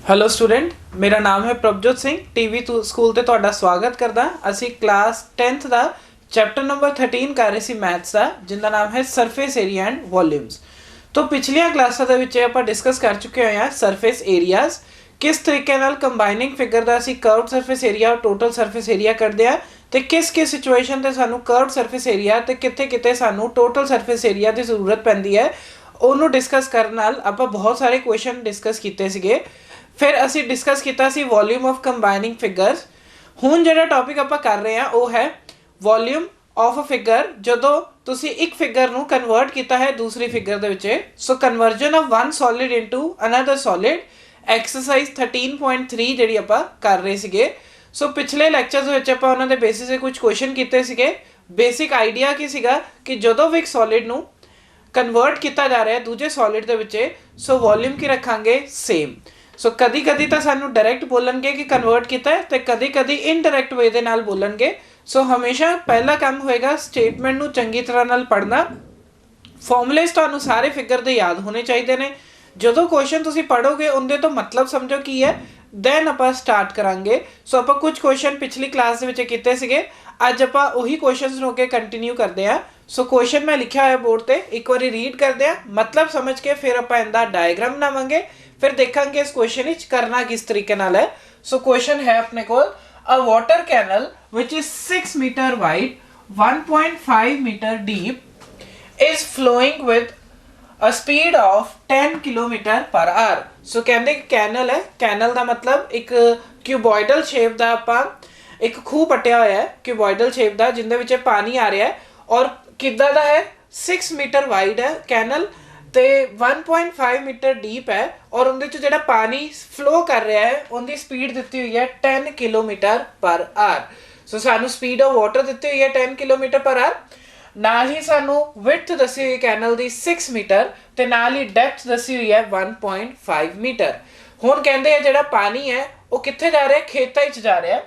Hello student, मेरा नाम है प्रभजोत सिंह। टीवी स्कूल ਤੇ ਤੁਹਾਡਾ ਸਵਾਗਤ ਕਰਦਾ। ਅਸੀਂ ਕਲਾਸ 10th ਦਾ ਚੈप्टर नंबर 13 ਕਰ ਰਹੇ ਸੀ ਮੈਥਸ ਦਾ, ਜਿੰਦਾ ਨਾਮ ਹੈ ਸਰਫੇਸ ਏਰੀਆ ਐਂਡ ਵੋਲਿਊਮਸ। ਤੋਂ ਪਿਛਲੀਆਂ ਕਲਾਸਾਂ ਦੇ ਵਿੱਚ ਆਪਾਂ ਡਿਸਕਸ ਕਰ ਚੁੱਕੇ ਹੋਏ ਹਾਂ ਸਰਫੇਸ ਏਰੀਆਜ਼, ਕਿਸ ਤਰੀਕੇ ਨਾਲ ਕੰਬਾਈਨਿੰਗ ਫਿਗਰ ਦਾ ਅਸੀਂ ਕਰਵਡ ਸਰਫੇਸ ਏਰੀਆ ਔਰ ਟੋਟਲ ਸਰਫੇਸ ਏਰੀਆ ਕੱਢਦੇ ਆ, ਤੇ ਕਿਸ ਸਿਚੁਏਸ਼ਨ ਤੇ ਸਾਨੂੰ ਕਰਵਡ ਸਰਫੇਸ ਏਰੀਆ ਤੇ ਕਿੱਥੇ ਸਾਨੂੰ ਟੋਟਲ ਸਰਫੇਸ ਏਰੀਆ ਦੀ ਜ਼ਰੂਰਤ ਪੈਂਦੀ ਹੈ। ਉਹਨੂੰ ਡਿਸਕਸ ਕਰਨ ਨਾਲ ਆਪਾਂ ਬਹੁਤ ਸਾਰੇ ਕੁਐਸਚਨ ਡਿਸਕਸ ਕੀਤੇ ਸੀਗੇ। फिर असी डिस्कस किया सी वॉल्यूम ऑफ कंबाइनिंग फिगर्स। हुण जिहड़ा टॉपिक आपां कर रहे हैं वो है वॉल्यूम ऑफ अ फिगर जदों तुसी एक फिगर नूं कन्वर्ट किया है दूसरी फिगर दे विच। सो conversion of one solid into another solid, exercise 13.3 जिहड़ी आपां कर रहे सीगे। सो पिछले लैक्चर्स विच आपां उन्हां दे बेसिस ते कुछ क्वेश्चन कीते सीगे। बेसिक आइडिया की सीगा कि जदों भी एक सॉलिड नूं कन्वर्ट किया जा रहा है दूजे सॉलिड दे विच, सो वॉल्यूम की रखांगे सेम। सो कदी कदी तो सानू डायरैक्ट बोलणगे कि कन्वर्ट किया है, तो कदी कदी इनडायरैक्ट वे दे नाल बोलणगे। सो हमेशा पहला काम होएगा स्टेटमेंट नू चंगी तरह नाल पढ़ना। फॉर्मूलेस तुहानू सारे फिगर दे याद होने चाहिए ने। जदों क्वेश्चन तुसी पढ़ोगे उनके तो मतलब समझो की है, दैन आपां स्टार्ट करांगे। सो आपां कुछ क्वेश्चन पिछली क्लास दे विच कीते सीगे, अज आपां उही क्वेश्चनस नूं अगे कंटिन्यू करदे आ। सो क्वेश्चन मैं लिखिया होया बोर्ड ते, एक बारी रीड करदे आ, मतलब समझ के फिर आपां इहदा डायग्राम बनावांगे, फिर देखांगे इस क्वेश्चन विच करना किस तरीके नाल है। सो क्वेश्चन है अपने कोल, a water canal which is 6 metre wide 1.5 metre deep is flowing with a speed of 10 kilometre per hour. So कहते कैनल है, कैनल का मतलब एक क्यूबॉइडल शेप का आपां एक खूह पट्टिया होया है क्यूबॉइडल शेप का, जिंदे विच पानी आ रहा है और किद्दां दा है 6 मीटर वाइड है कैनल ते 1.5 मीटर डीप है, और उनके जो जिहड़ा पानी फ्लो कर रहा है उनकी स्पीड दी हुई है 10 किलोमीटर पर आवर। सो सानू स्पीड ऑफ वाटर दी हुई है 10 किलोमीटर पर आवर, नाल ही सानू विड्थ दसी हुई कैनल दी 6 मीटर ते नाल ही डेप्थ दसी हुई है 1.5 मीटर। हुण कहंदे हैं जिहड़ा पानी है वो कित्थे जा रहा है, खेतां विच जा रहा है।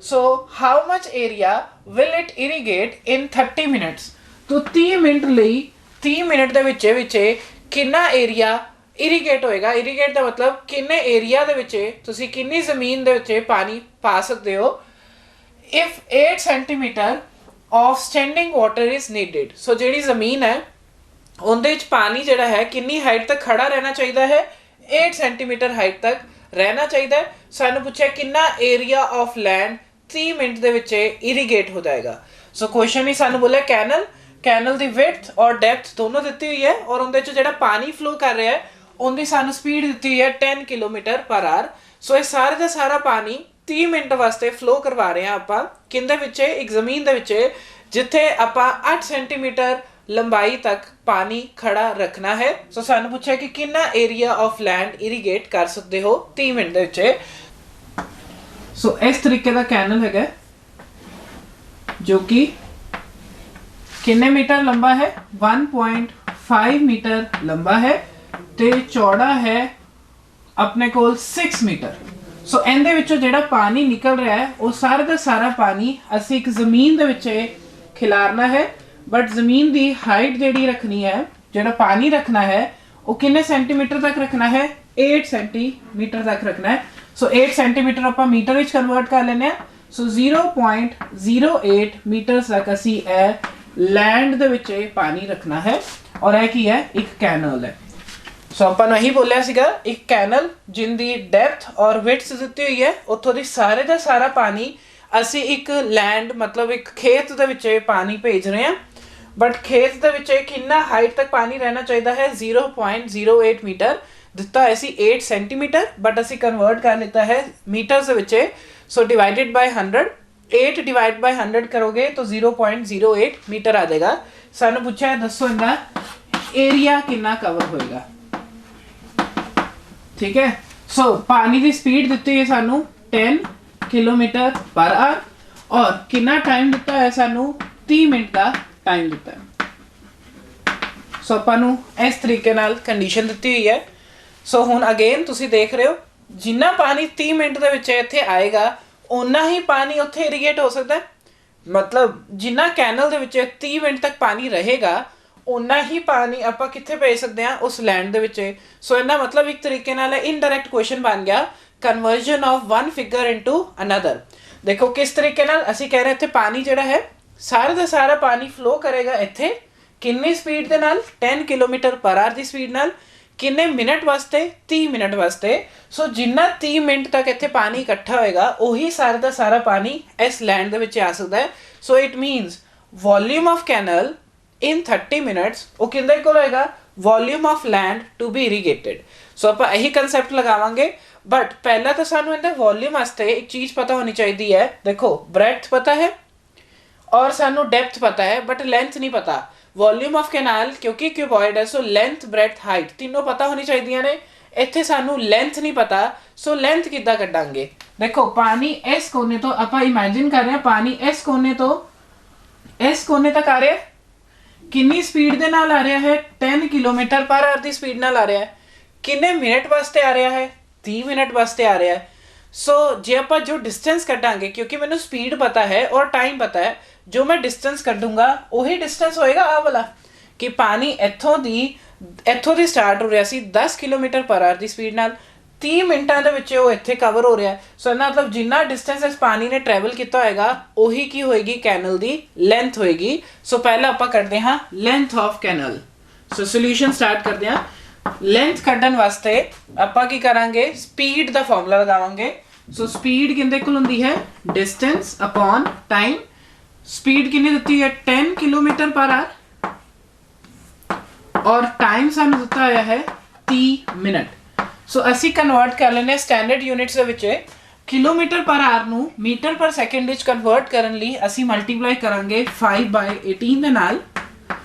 So how much area will it irrigate in 30 minutes. तो 30 मिनट लई 30 मिनट दे विचे विचे कितना एरिया इरीगेट होएगा। इरीगेट का मतलब किन्ने एरिया दे विचे तुसी किन्नी जमीन दे विचे पानी पा सकते हो। If 8 centimetre of standing water is needed. So जिहड़ी जमीन है उनदे विच पानी जिहड़ा है किन्नी हाइट तक खड़ा रहना चाहिए है, 8 सेंटीमीटर हाइट तक रहना चाहिए। सानू पूछा कितना एरिया ऑफ लैंड 30 मिनट दे विचे इरीगेट हो जाएगा। सो क्वेश्चन ही सानू बोला कैनल, कैनल की विड्थ और डेप्थ दोनों दी हुई है, और उनके जो पानी फ्लो कर रहा है उनकी सानू स्पीड दी हुई है 10 किलोमीटर पर आवर। सो ये सारे का सारा पानी 30 मिनट वास्ते फ्लो करवा रहे हैं आपां किंदे विचे, एक जमीन दे विचे जिथे आपां 8 सेंटीमीटर लंबाई तक पानी खड़ा रखना है। सो सानू पूछा कि कितना एरिया ऑफ लैंड इरीगेट कर सकते हो 30 मिनट दे विचे। सो इस तरीके का कैनल है जो कि किन्ने मीटर लंबा है, 1.5 मीटर लंबा है ते चौड़ा है अपने कोल 6 मीटर। सो इहदे विचों जिहड़ा पानी निकल रहा है वो सारा का सारा पानी असीं एक जमीन दे विच खिलारना है, बट जमीन की हाइट जिहड़ी रखनी है, जिहड़ा पानी रखना है वो किन्ने सेंटीमीटर तक रखना है, 8 सेंटीमीटर तक रखना है। सो 8 सेंटीमीटर आपां मीटर विच कन्वर्ट कर लेने। सो 0.08 मीटर तक असीं लैंड दे विच पानी रखना है, और यह की है एक कैनल है। सो आपां यही बोलिया सीगा एक कैनल जिंदी डेप्थ और विड्थ दी हुई है, उत्थों दी सारे का सारा पानी असी एक लैंड मतलब एक खेत दे विच पानी भेज रहे हैं, बट खेत दे विच कितना हाइट तक पानी रहना चाहिए है 0.08 मीटर दिता ऐसी 8 सेंटीमीटर, बट असी कन्वर्ट कर लेता है मीटर्स दे विच। So divided by 100, 8 divide by 100 करोगे तो 0.08 मीटर आ जाएगा। सानू पूछा है दसो इनका एरिया कितना कवर होएगा, ठीक है। सो पानी की स्पीड दी हुई है सानू 10 किलोमीटर पर आवर, और कितना टाइम दिता है सानू 30 मिनट का टाइम दिता है। सो आपां इस तरीके नाल कंडीशन दी हुई है। सो हुण अगेन तुसी देख रहे हो जिन्ना पानी 30 मिनट दे विच इत्थे आएगा उन्ना ही पानी उत्थे इरीगेट हो सकता है। मतलब जिन्ना कैनल दे विच 30 मिनट तक पानी रहेगा उन्ना ही पानी आपां कित्थे भेज सकते हैं, उस लैंड दे विच। सो इहदा मतलब एक तरीके नाल इनडायरैक्ट क्वेश्चन बन गया conversion of one figure into another. ਦੇਖੋ ਕਿਸ ਤਰੀਕੇ ਨਾਲ ਅਸੀਂ ਕਹਿ ਰਹੇ ਇੱਥੇ ਪਾਣੀ ਜਿਹੜਾ ਹੈ ਸਾਰਾ ਦਾ ਸਾਰਾ ਪਾਣੀ ਫਲੋ ਕਰੇਗਾ ਇੱਥੇ ਕਿੰਨੀ ਸਪੀਡ ਦੇ ਨਾਲ 10 ਕਿਲੋਮੀਟਰ ਪਰ ਆਰ ਦੀ ਸਪੀਡ ਨਾਲ, ਕਿੰਨੇ ਮਿੰਟ ਵਾਸਤੇ 30 ਮਿੰਟ ਵਾਸਤੇ। ਸੋ ਜਿੰਨਾ 30 ਮਿੰਟ ਤੱਕ ਇੱਥੇ ਪਾਣੀ ਇਕੱਠਾ ਹੋਏਗਾ ਉਹੀ ਸਾਰਾ ਦਾ ਸਾਰਾ ਪਾਣੀ ਇਸ ਲੈਂਡ ਦੇ ਵਿੱਚ ਆ ਸਕਦਾ ਹੈ। So it means volume of canal in 30 minutes ਉਹ ਕਿੰਦੇ ਕੋਲ ਹੋਏਗਾ volume of land to be irrigated. So ਆਪਾਂ ਇਹੀ ਕਨਸੈਪਟ ਲਗਾਵਾਂਗੇ, ਬਟ ਪਹਿਲਾਂ ਤਾਂ ਸਾਨੂੰ ਇਹਦੇ ਵੋਲਿਊਮ ਵਾਸਤੇ ਇੱਕ ਚੀਜ਼ ਪਤਾ ਹੋਣੀ ਚਾਹੀਦੀ ਹੈ। ਦੇਖੋ ਬ੍ਰੈਡਥ ਪਤਾ ਹੈ ਔਰ ਸਾਨੂੰ ਡੈਪਥ ਪਤਾ ਹੈ, ਬਟ ਲੈਂਥ ਨਹੀਂ ਪਤਾ। ਵੋਲਿਊਮ ਆਫ ਕੈਨਾਲ ਕਿਉਂਕਿ ਕਿਊਬॉइड ਹੈ, ਸੋ ਲੈਂਥ ਬ੍ਰੈਡਥ ਹਾਈਟ ਤਿੰਨੋਂ ਪਤਾ ਹੋਣੀ ਚਾਹੀਦੀਆਂ ਨੇ। ਇੱਥੇ ਸਾਨੂੰ ਲੈਂਥ ਨਹੀਂ ਪਤਾ, ਸੋ ਲੈਂਥ ਕਿੱਦਾਂ ਕੱਢਾਂਗੇ। ਦੇਖੋ ਪਾਣੀ ਇਸ ਕੋਨੇ ਤੋਂ ਆਪਾਂ ਇਮੇਜਿਨ ਕਰ ਰਹੇ ਹਾਂ ਪਾਣੀ ਇਸ ਕੋਨੇ ਤੋਂ ਇਸ ਕੋਨੇ ਤੱਕ ਆ ਰਿਹਾ, ਕਿੰਨੀ ਸਪੀਡ ਦੇ ਨਾਲ ਆ ਰਿਹਾ ਹੈ 10 ਕਿਲੋਮੀਟਰ ਪਰ ਆਰ ਦੀ ਸਪੀਡ ਨਾਲ ਆ ਰਿਹਾ ਹੈ। ਕਿੰਨੇ ਮਿੰਟ ਵਾਸਤੇ ਆ ਰਿਹਾ ਹੈ 30 ਮਿੰਟ ਵਾਸਤੇ ਆ ਰਿਹਾ ਹੈ। ਸੋ ਜੇ ਆਪਾਂ ਜੋ ਡਿਸਟੈਂਸ ਕੱਢਾਂਗੇ ਕਿਉਂਕਿ ਮੈਨੂੰ ਸਪੀਡ ਪਤਾ ਹੈ ਔਰ ਟਾਈਮ ਪਤਾ ਹੈ, ਜੋ ਮੈਂ ਡਿਸਟੈਂਸ ਕੱਢੂੰਗਾ ਉਹੀ ਡਿਸਟੈਂਸ ਹੋਏਗਾ ਆਹ ਵਾਲਾ ਕਿ ਪਾਣੀ ਇੱਥੋਂ ਦੀ ਸਟਾਰਟ ਹੋ ਰਿਹਾ ਸੀ 10 ਕਿਲੋਮੀਟਰ ਪਰ ਆਰ ਦੀ ਸਪੀਡ ਨਾਲ, 30 ਮਿੰਟਾਂ ਦੇ ਵਿੱਚ ਉਹ ਇੱਥੇ ਕਵਰ ਹੋ ਰਿਹਾ। ਸੋ ਇਹਦਾ ਮਤਲਬ ਜਿੰਨਾ ਡਿਸਟੈਂਸ ਇਸ ਪਾਣੀ ਨੇ ਟਰੈਵਲ ਕੀਤਾ ਹੋਏਗਾ ਉਹੀ ਕੀ ਹੋਏਗੀ ਕੈਨਲ ਦੀ ਲੈਂਥ ਹੋਏਗੀ। ਸੋ ਪਹਿਲਾਂ ਆਪਾਂ ਕਰਦੇ ਹਾਂ length of canal. So solution start ਕਰਦੇ ਹਾਂ। ਲੈਂਥ ਕੱਢਣ ਵਾਸਤੇ ਆਪਾਂ ਕੀ ਕਰਾਂਗੇ ਸਪੀਡ ਦਾ ਫਾਰਮੂਲਾ ਲਗਾਵਾਂਗੇ। ਸੋ ਸਪੀਡ ਕਿੰਦੇ ਕੋਲ ਹੁੰਦੀ ਹੈ ਡਿਸਟੈਂਸ ਅਪਨ ਟਾਈਮ। ਸਪੀਡ ਕਿੰਨੀ ਦਿੱਤੀ ਹੈ 10 ਕਿਲੋਮੀਟਰ ਪਰ ਆਰ ਔਰ ਟਾਈਮ ਸਾਨੂੰ ਦਿੱਤਾ ਹੋਇਆ ਹੈ 30 ਮਿੰਟ। ਸੋ ਅਸੀਂ ਕਨਵਰਟ ਕਰ ਲੈਣੇ ਸਟੈਂਡਰਡ ਯੂਨਿਟਸ ਦੇ ਵਿੱਚ। ਕਿਲੋਮੀਟਰ ਪਰ ਆਰ ਨੂੰ ਮੀਟਰ ਪਰ ਸੈਕਿੰਡ ਵਿੱਚ ਕਨਵਰਟ ਕਰਨ ਲਈ ਅਸੀਂ ਮਲਟੀਪਲਾਈ ਕਰਾਂਗੇ 5/18 ਦੇ ਨਾਲ।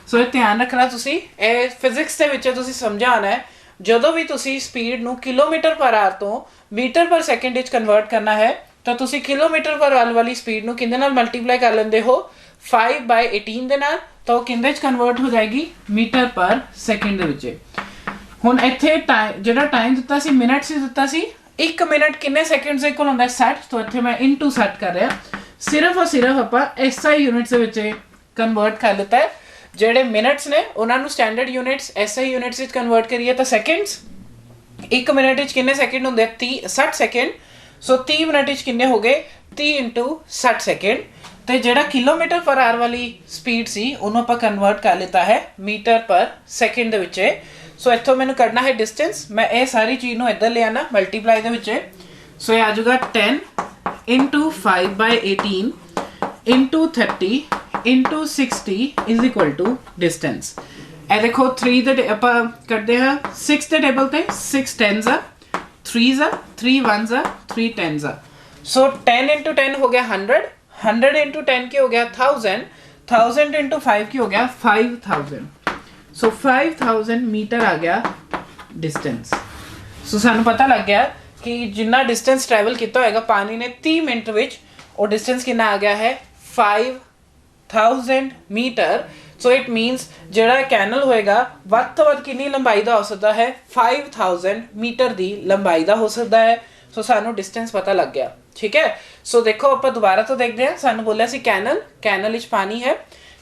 ਸੋ ਇਹ ਧਿਆਨ ਰੱਖਣਾ ਤੁਸੀਂ, ਇਹ ਫਿਜ਼ਿਕਸ ਦੇ ਵਿੱਚ ਤੁਸੀਂ ਸਮਝਾਉਣਾ ਹੈ। ਜਦੋਂ ਵੀ ਤੁਸੀਂ ਸਪੀਡ ਨੂੰ ਕਿਲੋਮੀਟਰ ਪਰ ਆਰ ਤੋਂ ਮੀਟਰ ਪਰ ਸੈਕਿੰਡ ਵਿੱਚ ਕਨਵਰਟ ਕਰਨਾ ਹੈ ਤਾਂ ਤੁਸੀਂ ਕਿਲੋਮੀਟਰ ਪਰ ਆਰ ਵਾਲੀ ਸਪੀਡ ਨੂੰ ਕਿੰਦੇ ਨਾਲ ਮਲਟੀਪਲਾਈ ਕਰ ਲੈਂਦੇ ਹੋ 5/18 ਦੇ ਨਾਲ, ਤਾਂ ਉਹ ਕਿੰਦੇ 'ਚ ਕਨਵਰਟ ਹੋ ਜਾਏਗੀ ਮੀਟਰ ਪਰ ਸੈਕਿੰਡ ਦੇ ਵਿੱਚ। ਹੁਣ ਇੱਥੇ ਜਿਹੜਾ ਟਾਈਮ ਦਿੱਤਾ ਸੀ ਮਿੰਟ ਸੀ ਦਿੱਤਾ ਸੀ, 1 ਮਿੰਟ ਕਿੰਨੇ ਸੈਕਿੰਡਸ ਦੇ ਕੋਲ ਹੁੰਦਾ 60, ਤਾਂ ਇੱਥੇ ਮੈਂ ਇਨਟੂ 60 ਕਰ ਰਿਹਾ। ਸਿਰਫ ਔਰ ਸਿਰਫ ਆਪਾਂ SI ਯੂਨਿਟਸ ਦੇ ਵਿੱਚ ਕਨਵਰਟ ਕਰ ਲਿੱਤਾ ਹੈ। ਜਿਹੜੇ ਮਿੰਟਸ ਨੇ ਉਹਨਾਂ ਨੂੰ ਸਟੈਂਡਰਡ ਯੂਨਿਟਸ SI ਯੂਨਿਟਸ ਵਿੱਚ ਕਨਵਰਟ ਕਰੀਏ ਤਾਂ ਸੈਕਿੰਡਸ। 1 ਮਿੰਟ ਵਿੱਚ ਕਿੰਨੇ ਸੈਕਿੰਡ ਹੁੰਦੇ 60 ਸੈਕਿੰਡ। ਸੋ 30 ਮਿੰਟ ਵਿੱਚ ਕਿੰਨੇ ਹੋ ਗਏ 30 × 60 ਸੈਕਿੰਡ। ਤੇ ਜਿਹੜਾ ਕਿਲੋਮੀਟਰ ਪਰ ਆਰ ਵਾਲੀ ਸਪੀਡ ਸੀ ਉਹਨੂੰ ਆਪਾਂ ਕਨਵਰਟ ਕਰ ਲਿੱਤਾ ਹੈ ਮੀਟਰ ਪਰ ਸੈਕਿੰਡ ਦੇ ਵਿੱਚ। ਸੋ ਇੱਥੋਂ ਮੈਨੂੰ ਕੱਢਣਾ ਹੈ ਡਿਸਟੈਂਸ। ਮੈਂ ਇਹ ਸਾਰੀ ਚੀਜ਼ ਨੂੰ ਇੱਧਰ ਲੈ ਆਣਾ ਮਲਟੀਪਲਾਈ ਦੇ ਵਿੱਚ। ਸੋ ਇਹ ਆ ਜਾਊਗਾ 10 × 5/18 × 30 × 60 ਇਜ਼ ਇਕੁਅਲ ਟੂ ਡਿਸਟੈਂਸ। ਇਹ ਦੇਖੋ 3 ਦੇ ਆਪਾਂ ਕਰਦੇ ਹਾਂ 6 ਦੇ ਟੇਬਲ ਤੇ 6 10s ਆ, 3s ਆ, 3 1s ਆ, 3 10s ਆ। ਸੋ 10 × 10 ਹੋ ਗਿਆ 100, 100 × 10 ਕੀ ਹੋ ਗਿਆ 1000, 1000 × 5 ਕੀ ਹੋ ਗਿਆ 5000। ਸੋ 5000 ਮੀਟਰ ਆ ਗਿਆ ਡਿਸਟੈਂਸ। ਸੋ ਸਾਨੂੰ ਪਤਾ ਲੱਗ ਗਿਆ ਕਿ ਜਿੰਨਾ ਡਿਸਟੈਂਸ ਟਰੈਵਲ ਕੀਤਾ ਹੋਏਗਾ ਪਾਣੀ ਨੇ 30 ਮਿੰਟ ਵਿੱਚ, ਉਹ ਡਿਸਟੈਂਸ ਕਿੰਨਾ ਆ ਗਿਆ ਹੈ 5000 ਮੀਟਰ। ਸੋ ਇਟ ਮੀਨਸ ਜਿਹੜਾ ਕੈਨਲ ਹੋਏਗਾ ਵੱਧ ਤੋਂ ਵੱਧ ਕਿੰਨੀ ਲੰਬਾਈ ਦਾ ਹੋ ਸਕਦਾ ਹੈ 5000 ਮੀਟਰ ਦੀ ਲੰਬਾਈ ਦਾ ਹੋ ਸਕਦਾ ਹੈ। ਸੋ ਸਾਨੂੰ ਡਿਸਟੈਂਸ ਪਤਾ ਲੱਗ ਗਿਆ, ਠੀਕ ਹੈ। ਸੋ ਦੇਖੋ ਆਪਾਂ ਦੁਬਾਰਾ ਤੋਂ ਦੇਖਦੇ ਹਾਂ। ਸਾਨੂੰ ਬੋਲਿਆ ਸੀ ਕੈਨਲ ਵਿੱਚ ਪਾਣੀ ਹੈ,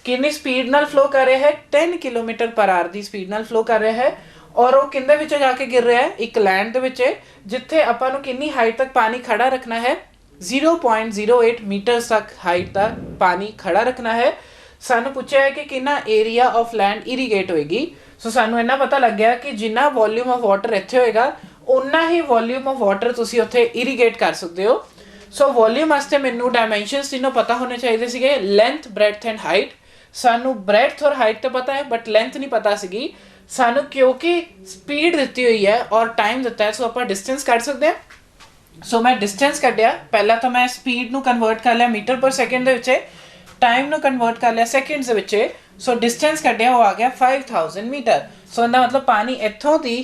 ਕਿੰਨੀ ਸਪੀਡ ਨਾਲ ਫਲੋ ਕਰ ਰਿਹਾ ਹੈ 10 ਕਿਲੋਮੀਟਰ ਪਰ ਆਰ ਦੀ ਸਪੀਡ ਨਾਲ ਫਲੋ ਕਰ ਰਿਹਾ ਹੈ ਔਰ ਉਹ ਕਿੰਦੇ ਵਿੱਚ ਜਾ ਕੇ ਗਿਰ ਰਿਹਾ ਹੈ ਇੱਕ ਲੈਂਡ ਦੇ ਵਿੱਚ, ਜਿੱਥੇ ਆਪਾਂ ਨੂੰ ਕਿੰਨੀ ਹਾਈਟ ਤੱਕ ਪਾਣੀ ਖੜਾ ਰੱਖਣਾ ਹੈ 0.08 ਮੀਟਰ ਤੱਕ ਹਾਈਟ ਤੱਕ ਪਾਣੀ ਖੜਾ ਰੱਖਣਾ ਹੈ। ਸਾਨੂੰ ਪੁੱਛਿਆ ਹੈ ਕਿ ਕਿੰਨਾ ਏਰੀਆ ਆਫ ਲੈਂਡ ਇਰੀਗੇਟ ਹੋਏਗੀ। ਸੋ ਸਾਨੂੰ ਇੰਨਾ ਪਤਾ ਲੱਗ ਗਿਆ ਕਿ ਜਿੰਨਾ ਵੋਲਿਊਮ ਆਫ ਵਾਟਰ ਇੱਥੇ ਹੋਏਗਾ ਉਨਾ ਹੀ ਵੋਲਿਊਮ ਆਫ ਵਾਟਰ ਤੁਸੀਂ ਉੱਥੇ ਇਰੀਗੇਟ ਕਰ ਸਕਦੇ ਹੋ। ਸੋ ਵੋਲਿਊਮ ਵਾਸਤੇ ਮੈਨੂੰ ਡਾਇਮੈਂਸ਼ਨਸ ਤਿੰਨੋਂ ਪਤਾ ਹੋਣੇ ਚਾਹੀਦੇ ਸੀਗੇ, ਲੈਂਥ ਬ੍ਰੈਡਥ ਐਂਡ ਹਾਈਟ। ਸਾਨੂੰ ਬ੍ਰੈਡਥ ਔਰ ਹਾਈਟ ਤਾਂ ਪਤਾ ਹੈ ਬਟ ਲੈਂਥ ਨਹੀਂ ਪਤਾ ਸੀਗੀ ਸਾਨੂੰ, ਕਿਉਂਕਿ ਸਪੀਡ ਦਿੱਤੀ ਹੋਈ ਹੈ ਔਰ ਟਾਈਮ ਦਿੱਤਾ ਹੈ। ਸੋ ਆਪਾਂ ਡਿਸਟੈਂਸ ਕੱਢ ਸਕਦੇ ਹਾਂ। ਸੋ ਮੈਂ ਡਿਸਟੈਂਸ ਕੱਢਿਆ। ਪਹਿਲਾਂ ਤਾਂ ਮੈਂ ਸਪੀਡ ਨੂੰ ਕਨਵਰਟ ਕਰ ਲਿਆ ਮੀਟਰ ਪਰ ਸੈਕਿੰਡ ਦੇ ਵਿੱਚ, ਟਾਈਮ ਨੂੰ ਕਨਵਰਟ ਕਰ ਲਿਆ ਸੈਕਿੰਡਸ ਦੇ ਵਿੱਚ। ਸੋ ਡਿਸਟੈਂਸ ਕੱਢਿਆ ਉਹ ਆ ਗਿਆ 5000 ਮੀਟਰ। ਸੋ ਇਹਦਾ ਮਤਲਬ ਪਾਣੀ ਇੱਥੋਂ ਦੀ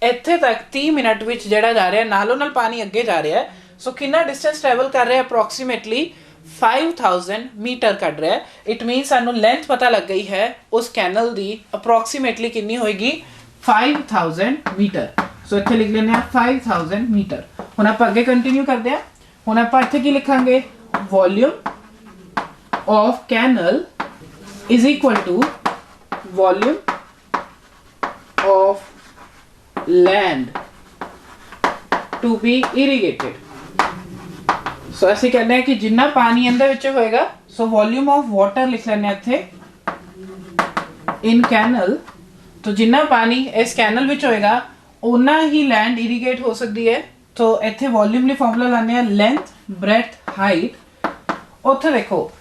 ਇੱਥੇ ਤੱਕ 30 ਮਿੰਟ ਵਿੱਚ ਜਿਹੜਾ ਜਾ ਰਿਹਾ, ਨਾਲੋਂ ਨਾਲ ਪਾਣੀ ਅੱਗੇ ਜਾ ਰਿਹਾ। ਸੋ ਕਿੰਨਾ ਡਿਸਟੈਂਸ ਟਰੈਵਲ ਕਰ ਰਿਹਾ ਅਪਰੋਕਸੀਮੇਟਲੀ 5000 ਮੀਟਰ ਕੱਢ ਰਿਹਾ। ਇਟ ਮੀਨਸ ਸਾਨੂੰ ਲੈਂਥ ਪਤਾ ਲੱਗ ਗਈ ਹੈ ਉਸ ਕੈਨਲ ਦੀ ਅਪਰੋਕਸੀਮੇਟਲੀ ਕਿੰਨੀ ਹੋਏਗੀ 5000 ਮੀਟਰ। ਸੋ ਇੱਥੇ ਲਿਖ ਲੈਂਦੇ ਹਾਂ 5000 ਮੀਟਰ। ਹੁਣ ਆਪਾਂ ਅੱਗੇ ਕੰਟੀਨਿਊ ਕਰਦੇ ਹਾਂ। ਹੁਣ ਆਪਾਂ ਇੱਥੇ ਕੀ ਲਿਖਾਂਗੇ volume of canal is equal to volume of land to be irrigated. So असीं कहने हैं कि जिन्ना पानी इहदे विच होएगा, सो वॉल्यूम ऑफ वाटर लिख लैने इत्थे इन कैनल, तो जिन्ना पानी इस कैनल विच होएगा उन्ना ही लैंड इरीगेट हो सकती है। तो इत्थे वॉल्यूम ਲਈ फॉर्मूला लाने हैं लेंथ ब्रैथ हाइट। उत्थे देखो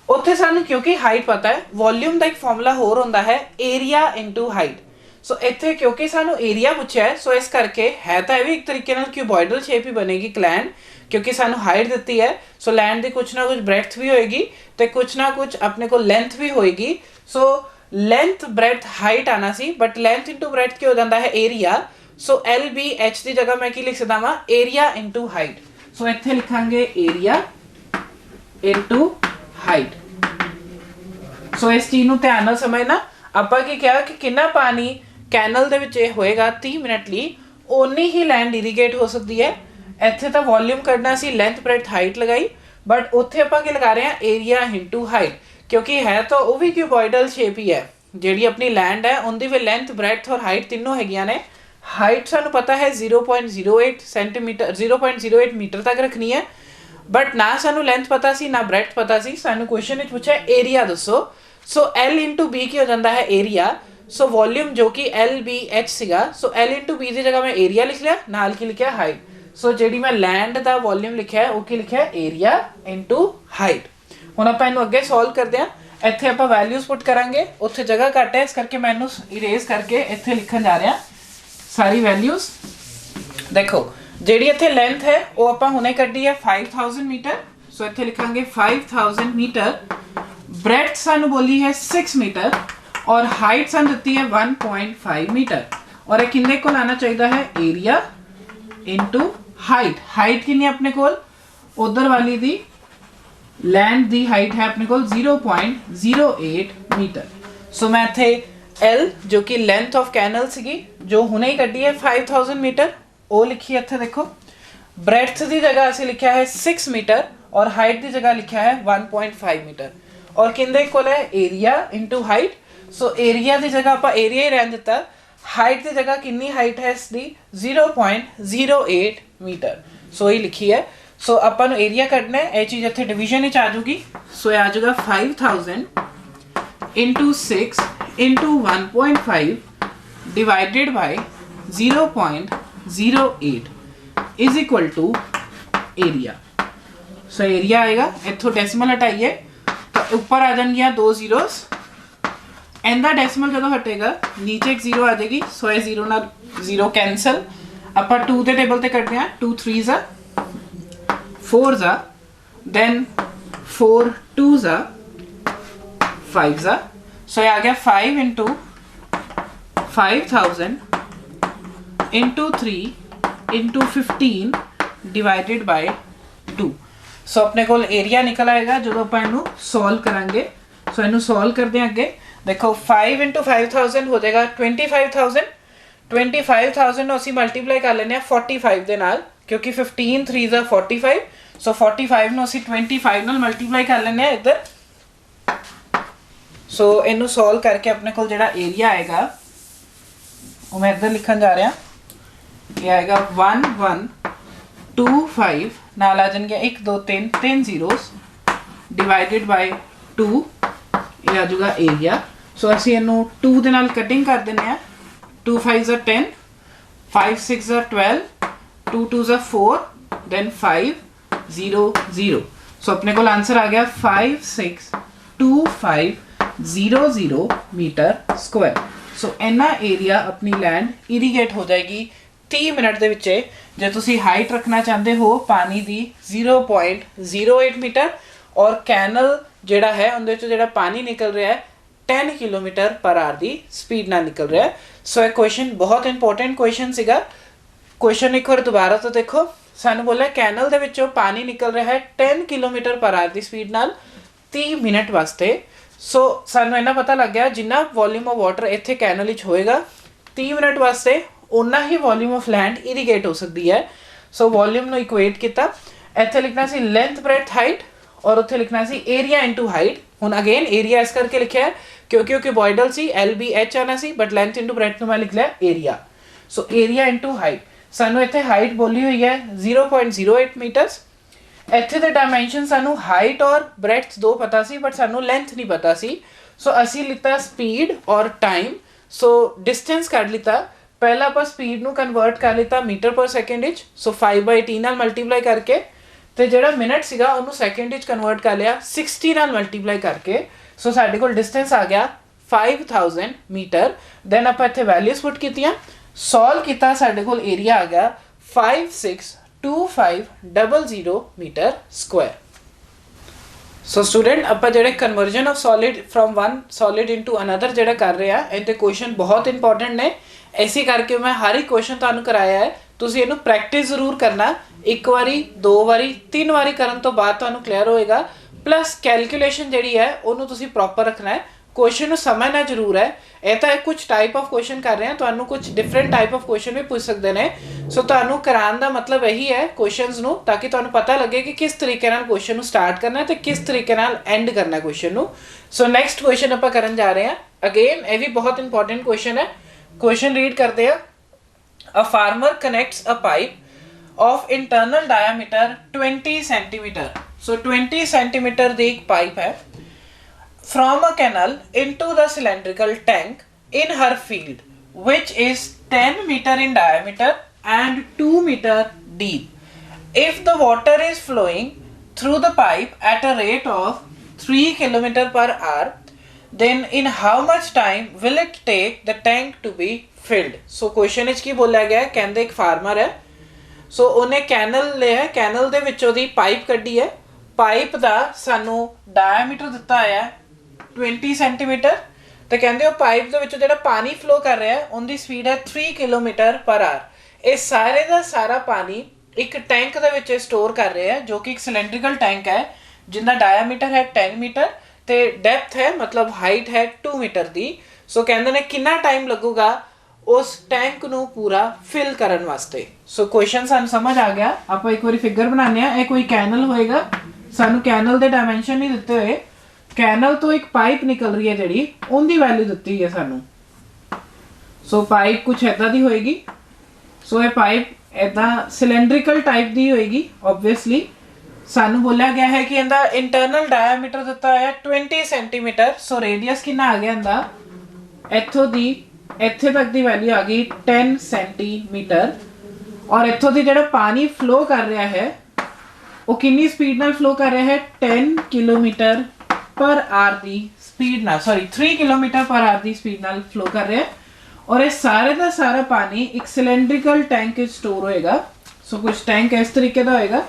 उत्थे सानू क्योंकि हाइट पता है, वॉल्यूम का एक फॉर्मूला होर होंदा है एरिया इनटू हाइट। सो इत्थे क्योंकि सानू एरिया पूछा है, सो इस करके है तो भी एक तरीके नाल क्यूबॉइडल शेप ही बनेगी लैंड, क्योंकि सानू हाइट दी है। सो लैंड की कुछ ना कुछ ब्रैथ भी होएगी तो कुछ ना कुछ अपने को लेंथ भी होएगी। सो लेंथ ब्रैथ हाइट आना सी, बट लेंथ इंटू ब्रैथ क्या हो जाता है area. So L B H की जगह मैं की लिख सकता वा एरिया इंटू हाइट। सो इत्थे लिखांगे एरिया इंटू हाइट। सो इस चीज़ नूं ध्यान नाल समझना, आपां की कहा कि कितना पानी कैनल दे विच होएगा 30 मिनट लई, उन्नी ही लैंड इरीगेट हो सकती है। इत्थे तो वॉल्यूम कढ़ना सी, लेंथ ब्रैथ हाइट लगाई, बट उत्थे आपां की लगा रहे हैं एरिया इंटू हाइट, क्योंकि है तो वो भी क्यूबॉइडल शेप ही है। जिहड़ी अपनी लैंड है उनकी भी लेंथ ब्रैथ और हाइट तीनों हैगियां ने। हाइट सानू पता है 0.08 सेंटीमीटर 0.08 मीटर तक रखनी है, बट ना सानू लेंथ पता सी ना ब्रैथ पता सी। सानू क्वेश्चन विच पूछा एरिया दसो। सो एल इंटू बी की हो जाता है एरिया। सो वॉल्यूम जो कि एल बी एच सीगा, सो एल इंटू बी की जगह मैं एरिया लिख लिया, नाल की लिखा हाइट। सो जी मैं लैंड का वॉल्यूम लिखा है वो की लिखा एरिया इंटू हाइट। हुण आपां इहनूं अगे सॉल्व करते हैं। इत्थे आपां वैल्यूज पुट करांगे, उत्थे जगह घट है, इस करके मैं इहनूं इरेज करके इत्थे लिखण जा रहा सारी वैल्यूज। देखो जिहड़ी इत्थे लेंथ है वो आपां हुणे कड्ढी है 5000 मीटर। सो इत्थे लिखांगे 5000 मीटर। ब्रेथ सानू बोली है 6 मीटर और हाइट सानू दित्ती है 1.5 मीटर। और एक किन्ने को आना चाहिए है एरिया इंटू हाइट। हाइट किन्नी अपने को उधर वाली दी लैंड दी हाइट है अपने को 0.08 मीटर। सो मैं इत्थे एल जो कि लेंथ ऑफ कैनल सी जो हुणे ही कड्ढी है 5000 मीटर वो लिखी है। इत्थे देखो ब्रेथ की जगह असीं लिखा है 6 मीटर और हाइट की जगह लिखा है 1.5 मीटर। और किंदे कोल है area into height. So area की जगह आपां एरिया ही रहन दिता, हाइट की जगह कितनी हाइट है इसकी 0.08 मीटर। सो ये लिखी है। सो आपां नूं एरिया कढना है, ये चीज़ इत्थे डिवीजन विच आ जाऊगी। सो आ जाएगा 5000 into 6 into 1.5 divided by 0.08 is equal to area. So area आएगा, इत्थों डेसिमल हटाइए तो ऊपर आ जाएंगे 2 जीरोस। इनका डेसिमल जो हटेगा नीचे एक जीरो आ जाएगी। सो ये जीरो ना जीरो कैंसल। आप 2 के टेबल से कटते हैं, 2 3 ज़ा 4 ज़ा, देन 4 2 ज़ा 5 ज़ा। सो ये आ गया 5 into 5000 into 3 into 15 divided by 2। सो अपने को एरिया निकल आएगा जो आप इनू सॉल्व करांगे। सो इनू सॉल्व करते हैं अगे। देखो 5 इंटू 5000 हो जाएगा 25000। 25000 असीं मल्टीप्लाई कर लेने 45 दे नाल, क्योंकि 15 3 ज़ा 45। सो 45 नूं असीं 25 नाल मल्टीप्लाई कर लेने इधर। सो इनू सॉल्व करके अपने को जिहड़ा एरिया आएगा वो मैं इधर लिखन जा रहा। ये आएगा 1125 नाल आ जाएंगे 1 2 3 3 जीरोस डिवाइडेड बाय 2। ये आ जाएगा एरिया। सो असीं इनू 2 दे नाल कटिंग कर देने हैं। 2 5 ज़ा 10, 5 6 ज़ा 12, 2 2 ज़ा 4, देन 5 0 0। सो अपने को आंसर आ गया 562500 मीटर स्क्वायर। सो इन्ना एरिया अपनी लैंड इरीगेट हो जाएगी 30 मिनट दे विच। जे तुसी हाइट रखना चाहते हो पानी दी 0.08 मीटर और कैनल जिहड़ा है उहदे चों जिहड़ा पानी निकल रहा है 10 किलोमीटर पर आवर की स्पीड नाल निकल रहा है। सो ये क्वेश्चन बहुत इंपॉर्टेंट क्वेश्चन सीगा। क्वेश्चन एक बार दोबारा तो देखो, सानू बोला कैनल दे विचों पानी निकल रहा है 10 किलोमीटर पर आवर की स्पीड नाल 30 मिनट वास्ते। सो सानू इन्ना पता लग गया जिन्ना वॉल्यूम ऑफ वाटर इत्थे कैनल विच होएगा 30 मिनट वास्ते उन्ना ही वॉल्यूम ऑफ लैंड इरीगेट हो सकती है। सो वॉल्यूम नूं इक्वेट किया, इत्थे लिखना सी लेंथ ब्रेथ हाइट और उत्थे लिखना सी एरिया इंटू हाइट। हुण अगेन एरिया इस करके लिखा है क्योंकि क्यूबॉइडल सी एल बी एच आना सी, बट लेंथ इंटू ब्रेथ मैं लिख लिया area. So area into height. ਸਾਨੂੰ ਇੱਥੇ ਹਾਈਟ ਬੋਲੀ ਹੋਈ ਹੈ 0.08 ਮੀਟਰਸ। ਇੱਥੇ ਦੇ ਡਾਇਮੈਂਸ਼ਨ ਸਾਨੂੰ ਹਾਈਟ ਔਰ ਬ੍ਰੈਡਥ ਦੋ ਪਤਾ ਸੀ ਬਟ ਸਾਨੂੰ ਲੈਂਥ ਨਹੀਂ ਪਤਾ ਸੀ। ਸੋ ਅਸੀਂ ਲਿੱਤਾ ਸਪੀਡ ਔਰ ਟਾਈਮ। ਸੋ ਡਿਸਟੈਂਸ ਕੱਢ ਲਿੱਤਾ। ਪਹਿਲਾਂ ਆਪਾਂ ਸਪੀਡ ਨੂੰ ਕਨਵਰਟ ਕਰ ਲਿੱਤਾ ਮੀਟਰ ਪਰ ਸੈਕਿੰਡ ਵਿੱਚ। ਸੋ 5/t ਨਾਲ ਮਲਟੀਪਲਾਈ ਕਰਕੇ, ਤੇ ਜਿਹੜਾ ਮਿੰਟ ਸੀਗਾ ਉਹਨੂੰ ਸੈਕਿੰਡ ਵਿੱਚ ਕਨਵਰਟ ਕਰ ਲਿਆ 60 ਨਾਲ ਮਲਟੀਪਲਾਈ ਕਰਕੇ। ਸੋ ਸਾਡੇ ਕੋਲ ਡਿਸਟੈਂਸ ਆ ਗਿਆ 5000 ਮੀਟਰ। ਦੈਨ ਆਪਾਂ ਇੱਥੇ ਵੈਲਿਊਜ਼ ਪੁੱਟ ਕੀਤੀਆਂ, ਸੋਲਵ ਕੀਤਾ, ਸਾਡੇ ਕੋਲ ਏਰੀਆ ਆ ਗਿਆ 562500 ਮੀਟਰ ਸਕੁਆਇਰ। ਸੋ ਸਟੂਡੈਂਟ ਆਪਾਂ ਜਿਹੜੇ conversion of solid from one solid into another ਜਿਹੜਾ ਕਰ ਰਹੇ ਆ, ਇਹਦੇ ਕੁਐਸਚਨ ਬਹੁਤ ਇੰਪੋਰਟੈਂਟ ਨੇ। ਇਸੇ ਕਰਕੇ ਮੈਂ ਹਰ ਇੱਕ ਕੁਐਸਚਨ ਤੁਹਾਨੂੰ ਕਰਾਇਆ ਹੈ। ਤੁਸੀਂ ਇਹਨੂੰ ਪ੍ਰੈਕਟਿਸ ਜ਼ਰੂਰ ਕਰਨਾ, ਇੱਕ ਵਾਰੀ, ਦੋ ਵਾਰੀ, ਤਿੰਨ ਵਾਰੀ ਕਰਨ ਤੋਂ ਬਾਅਦ ਤੁਹਾਨੂੰ ਕਲੀਅਰ ਹੋਏਗਾ। ਪਲੱਸ ਕੈਲਕੂਲੇਸ਼ਨ ਜਿਹੜੀ ਹੈ ਉਹਨੂੰ ਤੁਸੀਂ ਪ੍ਰੋਪਰ ਰੱਖਣਾ ਹੈ। ਕੁਐਸਚਨ ਨੂੰ ਸਮਝਣਾ ਜ਼ਰੂਰ ਹੈ। ਇਹ ਤਾਂ ਕੁਝ ਟਾਈਪ ਆਫ ਕੁਐਸਚਨ ਕਰ ਰਹੇ ਹਾਂ, ਤੁਹਾਨੂੰ ਕੁਝ ਡਿਫਰੈਂਟ ਟਾਈਪ ਆਫ ਕੁਐਸਚਨ ਵੀ ਪੁੱਛ ਸਕਦੇ ਨੇ। ਸੋ ਤੁਹਾਨੂੰ ਕਰਾਉਣ ਦਾ ਮਤਲਬ ਇਹੀ ਹੈ ਕੁਐਸਚਨਸ ਨੂੰ, ਤਾਂ ਕਿ ਤੁਹਾਨੂੰ ਪਤਾ ਲੱਗੇ ਕਿ ਕਿਸ ਤਰੀਕੇ ਨਾਲ ਕੁਐਸਚਨ ਨੂੰ ਸਟਾਰਟ ਕਰਨਾ ਤੇ ਕਿਸ ਤਰੀਕੇ ਨਾਲ ਐਂਡ ਕਰਨਾ ਕੁਐਸਚਨ ਨੂੰ। ਸੋ ਨੈਕਸਟ ਕੁਐਸਚਨ ਆਪਾਂ ਕਰਨ ਜਾ ਰਹੇ ਹਾਂ। ਅਗੇਨ ਇਹ ਵੀ ਬਹੁਤ ਇੰਪੋਰਟੈਂਟ ਕੁਐਸਚਨ ਹੈ। ਕੁਐਸਚਨ ਰੀਡ ਕਰਦੇ ਆ। A farmer connects a pipe of internal diameter 20 centimeter. So 20 centimeter ਦੀ ਇੱਕ ਪਾਈਪ ਹੈ from a canal into the cylindrical tank in her field which is 10 meter in diameter and 2 meter deep. If the water is flowing through the pipe at a rate of 3 km per hour, then in how much time will it take the tank to be filled? So question ਵਿੱਚ ਕੀ ਬੋਲਿਆ ਗਿਆ ਹੈ, ਕਹਿੰਦੇ ਇੱਕ farmer ਹੈ। ਸੋ ਉਹਨੇ channel ਲਿਆ, channel ਦੇ ਵਿੱਚੋਂ ਦੀ ਪਾਈਪ ਕੱਢੀ ਹੈ। ਪਾਈਪ ਦਾ ਸਾਨੂੰ ਡਾਇਆਮੀਟਰ ਦਿੱਤਾ ਹੋਇਆ 20 ਸੈਂਟੀਮੀਟਰ, ਤੇ ਕਹਿੰਦੇ ਉਹ ਪਾਈਪ ਦੇ ਵਿੱਚੋਂ ਜਿਹੜਾ ਪਾਣੀ ਫਲੋ ਕਰ ਰਿਹਾ ਹੈ ਉਹਦੀ ਸਪੀਡ ਹੈ 3 ਕਿਲੋਮੀਟਰ ਪਰ ਆਰ। ਇਹ ਸਾਰੇ ਦਾ ਸਾਰਾ ਪਾਣੀ ਇੱਕ ਟੈਂਕ ਦੇ ਵਿੱਚ ਸਟੋਰ ਕਰ ਰਿਹਾ ਹੈ, ਜੋ ਕਿ ਇੱਕ ਸਿਲੈਂਡਰੀਕਲ ਟੈਂਕ ਹੈ ਜਿਹਦਾ ਡਾਇਆਮੀਟਰ ਹੈ 10 ਮੀਟਰ ਤੇ ਡੈਪਥ ਹੈ ਮਤਲਬ ਹਾਈਟ ਹੈ 2 ਮੀਟਰ ਦੀ। ਸੋ ਕਹਿੰਦੇ ਨੇ ਕਿੰਨਾ ਟਾਈਮ ਲੱਗੂਗਾ ਉਸ ਟੈਂਕ ਨੂੰ ਪੂਰਾ ਫਿਲ ਕਰਨ ਵਾਸਤੇ। ਸੋ ਕੁਐਸਚਨ ਸਾਨੂੰ ਸਮਝ ਆ ਗਿਆ। ਆਪਾਂ ਇੱਕ ਵਾਰੀ ਫਿਗਰ ਬਣਾਉਂਦੇ ਆ। ਇਹ ਕੋਈ ਕੈਨਲ ਹੋਏਗਾ, ਸਾਨੂੰ ਕੈਨਲ ਦੇ ਡਾਇਮੈਂਸ਼ਨ ਨਹੀਂ ਦਿੱਤੇ ਹੋਏ। ਕੈਨਲ ਤੋਂ ਇੱਕ ਪਾਈਪ ਨਿਕਲ ਰਹੀ ਹੈ ਜਿਹੜੀ, ਉਹਦੀ ਵੈਲਿਊ ਦਿੱਤੀ ਹੈ ਸਾਨੂੰ। ਸੋ ਪਾਈਪ ਕੁਝ ਏਦਾਂ ਦੀ ਹੋਏਗੀ। ਸੋ ਇਹ ਪਾਈਪ ਏਦਾਂ ਸਿਲੈਂਡਰੀਕਲ ਟਾਈਪ ਦੀ ਹੋਏਗੀ ਆਬਵੀਅਸਲੀ। ਸਾਨੂੰ ਬੋਲਿਆ ਗਿਆ ਹੈ ਕਿ ਇਹਦਾ ਇੰਟਰਨਲ ਡਾਇਆਮੀਟਰ ਦਿੱਤਾ ਹੈ 20 ਸੈਂਟੀਮੀਟਰ। ਸੋ ਰੇਡੀਅਸ ਕਿੰਨਾ ਆ ਗਿਆ ਇਹਦਾ, ਇੱਥੋਂ ਦੀ ਇੱਥੇ ਤੱਕ ਦੀ ਵੈਲਿਊ ਆ ਗਈ 10 ਸੈਂਟੀਮੀਟਰ। ਔਰ ਇੱਥੋਂ ਦੀ ਜਿਹੜਾ ਪਾਣੀ ਫਲੋ ਕਰ ਰਿਹਾ ਹੈ ਉਹ ਕਿੰਨੀ ਸਪੀਡ ਨਾਲ ਫਲੋ ਕਰ ਰਿਹਾ ਹੈ, 10 ਕਿਲੋਮੀਟਰ ਪਰ ਆਰ ਦੀ ਸਪੀਡ ਨਾਲ, 3 ਕਿਲੋਮੀਟਰ ਪਰ ਆਰ ਦੀ ਸਪੀਡ ਨਾਲ ਫਲੋ ਕਰ ਰਿਹਾ ਹੈ। ਔਰ ਇਹ ਸਾਰੇ ਦਾ ਸਾਰਾ ਪਾਣੀ ਇੱਕ ਸਿਲੈਂਡਰੀਕਲ ਟੈਂਕ ਵਿੱਚ ਸਟੋਰ ਹੋਏਗਾ। ਸੋ ਕੁਝ ਟੈਂਕ ਇਸ ਤਰੀਕੇ ਦਾ ਹੋਏਗਾ,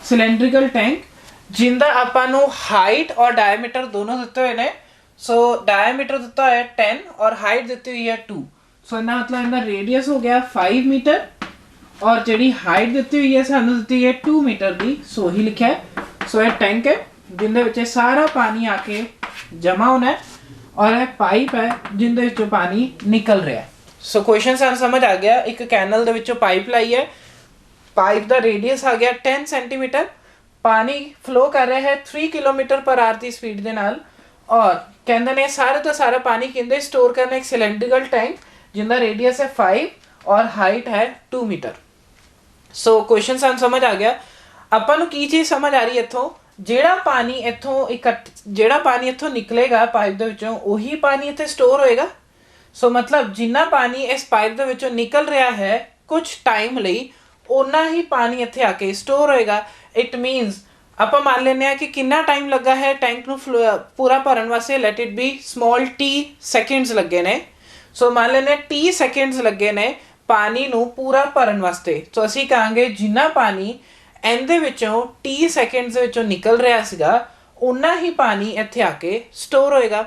ਸਿਲੈਂਡਰੀਕਲ ਟੈਂਕ, ਜਿੰਦਾ ਆਪਾਂ ਨੂੰ ਹਾਈਟ ਔਰ ਡਾਇਆਮੀਟਰ ਦੋਨੋਂ ਦਿੱਤੇ ਹੋਏ ਨੇ। ਸੋ ਡਾਇਆਮੀਟਰ ਦਿੱਤਾ ਹੋਇਆ 10 ਔਰ ਹਾਈਟ ਦਿੱਤੀ ਹੋਈ ਹੈ 2। ਸੋ ਇਹਦਾ ਮਤਲਬ ਇਹਦਾ ਰੇਡੀਅਸ ਹੋ ਗਿਆ 5 ਮੀਟਰ ਔਰ ਜਿਹੜੀ ਹਾਈਟ ਦਿੱਤੀ ਹੋਈ ਹੈ ਸਾਨੂੰ ਦਿੱਤੀ ਹੈ 2 ਮੀਟਰ ਦੀ। ਸੋ ਹੀ ਲਿਖਿਆ ਹੈ। ਸੋ ਇਹ ਟੈਂਕ ਹੈ ਜਿੰਦੇ ਵਿੱਚ ਸਾਰਾ ਪਾਣੀ ਆ ਕੇ ਜਮਾ ਹੋਣਾ ਹੈ ਔਰ ਇਹ ਪਾਈਪ ਹੈ ਜਿੰਦੇ ਵਿੱਚੋਂ ਪਾਣੀ ਨਿਕਲ ਰਿਹਾ ਹੈ। ਸੋ ਕੁਐਸਚਨ ਸਾਨੂੰ ਸਮਝ ਆ ਗਿਆ। ਇੱਕ ਕੈਨਲ ਦੇ ਵਿੱਚੋਂ ਪਾਈਪ ਲਾਈ ਹੈ, ਪਾਈਪ ਦਾ ਰੇਡੀਅਸ ਆ ਗਿਆ 10 ਸੈਂਟੀਮੀਟਰ, ਪਾਣੀ ਫਲੋ ਕਰ ਰਿਹਾ ਹੈ 3 ਕਿਲੋਮੀਟਰ ਪਰ ਆਰ ਦੀ ਸਪੀਡ ਦੇ ਨਾਲ। ਔਰ ਕਹਿੰਦੇ ਨੇ ਸਾਰੇ ਦਾ ਸਾਰਾ ਪਾਣੀ ਕਿੰਦੇ ਸਟੋਰ ਕਰਨਾ, ਇੱਕ ਸਿਲੈਂਡਰੀਕਲ ਟੈਂਕ ਜਿੰਦਾ ਰੇਡੀਅਸ ਹੈ 5 ਔਰ ਹਾਈਟ ਹੈ 2 ਮੀਟਰ। ਸੋ ਕੁਐਸਚਨ ਸਾਨੂੰ ਸਮਝ ਆ ਗਿਆ। ਆਪਾਂ ਨੂੰ ਕੀ ਚੀਜ਼ ਸਮਝ ਆ ਰਹੀ ਹੈ ਇੱਥੋਂ, ਜਿਹੜਾ ਪਾਣੀ ਇੱਥੋਂ ਨਿਕਲੇਗਾ ਪਾਈਪ ਦੇ ਵਿੱਚੋਂ ਉਹੀ ਪਾਣੀ ਇੱਥੇ ਸਟੋਰ ਹੋਏਗਾ। ਸੋ ਮਤਲਬ ਜਿੰਨਾ ਪਾਣੀ ਇਸ ਪਾਈਪ ਦੇ ਵਿੱਚੋਂ ਨਿਕਲ ਰਿਹਾ ਹੈ ਕੁਝ ਟਾਈਮ ਲਈ, ਓਨਾ ਹੀ ਪਾਣੀ ਇੱਥੇ ਆ ਕੇ ਸਟੋਰ ਹੋਏਗਾ। ਇਟ ਮੀਨਸ ਆਪਾਂ ਮੰਨ ਲੈਂਦੇ ਹਾਂ ਕਿ ਕਿੰਨਾ ਟਾਈਮ ਲੱਗਾ ਹੈ ਟੈਂਕ ਨੂੰ ਪੂਰਾ ਭਰਨ ਵਾਸਤੇ, let it be small t seconds ਲੱਗੇ ਨੇ। ਸੋ ਮੰਨ ਲੈਂਦੇ t ਸੈਕਿੰਡਸ ਲੱਗੇ ਨੇ ਪਾਣੀ ਨੂੰ ਪੂਰਾ ਭਰਨ ਵਾਸਤੇ। ਸੋ ਅਸੀਂ ਕਹਾਂਗੇ ਜਿੰਨਾ ਪਾਣੀ ਇਹਦੇ ਵਿੱਚੋਂ t ਸੈਕਿੰਡਸ ਦੇ ਵਿੱਚੋਂ ਨਿਕਲ ਰਿਹਾ ਸੀਗਾ ਉਨਾ ਹੀ ਪਾਣੀ ਇੱਥੇ ਆ ਕੇ ਸਟੋਰ ਹੋਏਗਾ।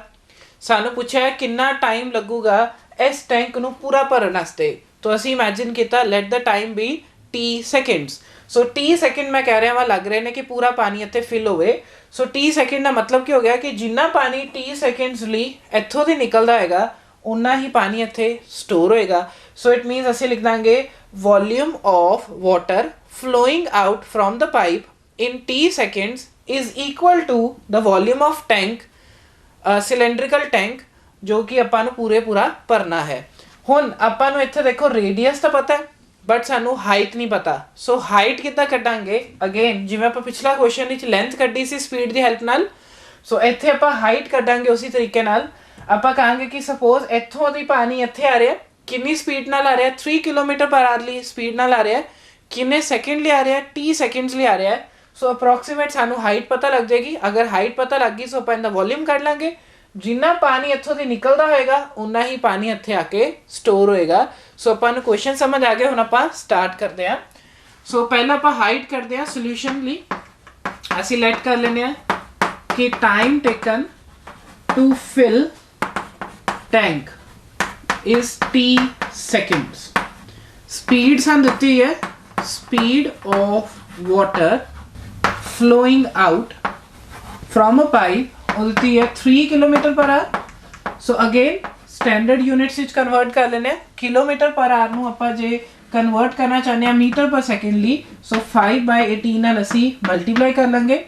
ਸਾਨੂੰ ਪੁੱਛਿਆ ਕਿੰਨਾ ਟਾਈਮ ਲੱਗੂਗਾ ਇਸ ਟੈਂਕ ਨੂੰ ਪੂਰਾ ਭਰਨ ਵਾਸਤੇ। तो ਅਸੀਂ ਇਮੇਜਿਨ ਕੀਤਾ light the time B t seconds. So t second ਮੈਂ ਕਹਿ ਰਿਹਾ ਵਾ ਲੱਗ ਰਹੇ ਨੇ ਕਿ ਪੂਰਾ ਪਾਣੀ ਇੱਥੇ ਫਿਲ ਹੋਵੇ। ਸੋ t ਸੈਕਿੰਡ ਦਾ ਮਤਲਬ ਕੀ ਹੋ ਗਿਆ ਕਿ ਜਿੰਨਾ ਪਾਣੀ t ਸੈਕਿੰਡਸ ਲਈ ਇੱਥੋਂ ਦੀ ਨਿਕਲਦਾ ਹੈਗਾ ਉਨਾ ਹੀ ਪਾਣੀ ਇੱਥੇ ਸਟੋਰ ਹੋਏਗਾ। ਸੋ ਇਟ ਮੀਨਸ ਅਸੀਂ ਲਿਖ ਦਾਂਗੇ volume of water flowing out from the pipe in t seconds is equal to the volume of tank cylindrical tank ਜੋ ਕਿ ਆਪਾਂ ਨੂੰ ਪੂਰਾ ਭਰਨਾ ਹੈ। ਹੁਣ ਆਪਾਂ ਨੂੰ ਇੱਥੇ ਦੇਖੋ ਰੇਡੀਅਸ ਤਾਂ ਪਤਾ ਹੈ ਬਟ ਸਾਨੂੰ ਹਾਈਟ ਨਹੀਂ ਪਤਾ। ਸੋ ਹਾਈਟ ਕਿੱਦਾਂ ਕੱਢਾਂਗੇ? ਅਗੇਨ ਜਿਵੇਂ ਆਪਾਂ ਪਿਛਲਾ ਕੁਐਸਚਨ ਵਿੱਚ ਲੈਂਥ ਕੱਢੀ ਸੀ ਸਪੀਡ ਦੀ ਹੈਲਪ ਨਾਲ, ਸੋ ਇੱਥੇ ਆਪਾਂ ਹਾਈਟ ਕੱਢਾਂਗੇ ਉਸੇ ਤਰੀਕੇ ਨਾਲ। ਆਪਾਂ ਕਹਾਂਗੇ ਕਿ ਸਪੋਜ਼ ਇੱਥੋਂ ਦੀ ਪਾਣੀ ਇੱਥੇ ਆ ਰਿਹਾ, ਕਿੰਨੀ ਸਪੀਡ ਨਾਲ ਆ ਰਿਹਾ? 3 ਕਿਲੋਮੀਟਰ ਪਰ ਆਰ ਲਈ ਸਪੀਡ ਨਾਲ ਆ ਰਿਹਾ। ਕਿੰਨੇ ਸੈਕਿੰਡ ਲਈ ਆ ਰਿਹਾ? t ਸੈਕਿੰਡਸ ਲਈ ਆ ਰਿਹਾ। ਸੋ ਅਪਰੋਕਸੀਮੇਟ ਸਾਨੂੰ ਹਾਈਟ ਪਤਾ ਲੱਗ ਜਾਏਗੀ। ਅਗਰ ਹਾਈਟ ਪਤਾ ਲੱਗ ਗਈ ਸੋ ਆਪਾਂ ਇਹਦਾ ਵੋਲਿਊਮ ਕੱਢ ਲਾਂਗੇ। ਜਿੰਨਾ ਪਾਣੀ ਇੱਥੋਂ ਦੀ ਨਿਕਲਦਾ ਹੋਏਗਾ ਉਨਾ ਹੀ ਪਾਣੀ ਇੱਥੇ ਆ ਕੇ ਸਟੋਰ ਹੋਏਗਾ। ਸੋ ਆਪਾਂ ਨੂੰ ਕੁਐਸਚਨ ਸਮਝ ਆ ਗਿਆ। ਹੁਣ ਆਪਾਂ ਸਟਾਰਟ ਕਰਦੇ ਹਾਂ। ਸੋ ਪਹਿਲਾਂ ਆਪਾਂ ਹਾਈਟ ਕਰਦੇ ਹਾਂ। ਸੋਲੂਸ਼ਨ ਲਈ ਅਸੀਂ ਲੈਟ ਕਰ ਲੈਂਦੇ ਹਾਂ ਕਿ time taken to fill tank is t seconds. Speed ਸਾਨੂੰ ਦਿੱਤੀ ਹੈ, speed of water flowing out from a pipe ਉਹ ਦਿੱਤੀ ਹੈ 3 kilometre per hour. So again standard units ਵਿੱਚ ਕਨਵਰਟ ਕਰ ਲੈਂਦੇ ਹਾਂ। ਕਿਲੋਮੀਟਰ ਪਰ ਆਰ ਨੂੰ ਆਪਾਂ ਜੇ ਕਨਵਰਟ ਕਰਨਾ ਚਾਹੁੰਦੇ ਹਾਂ ਮੀਟਰ ਪਰ ਸੈਕਿੰਡ ਲਈ, ਸੋ 5/18 ਨਾਲ ਅਸੀਂ ਮਲਟੀਪਲਾਈ ਕਰ ਲਾਂਗੇ।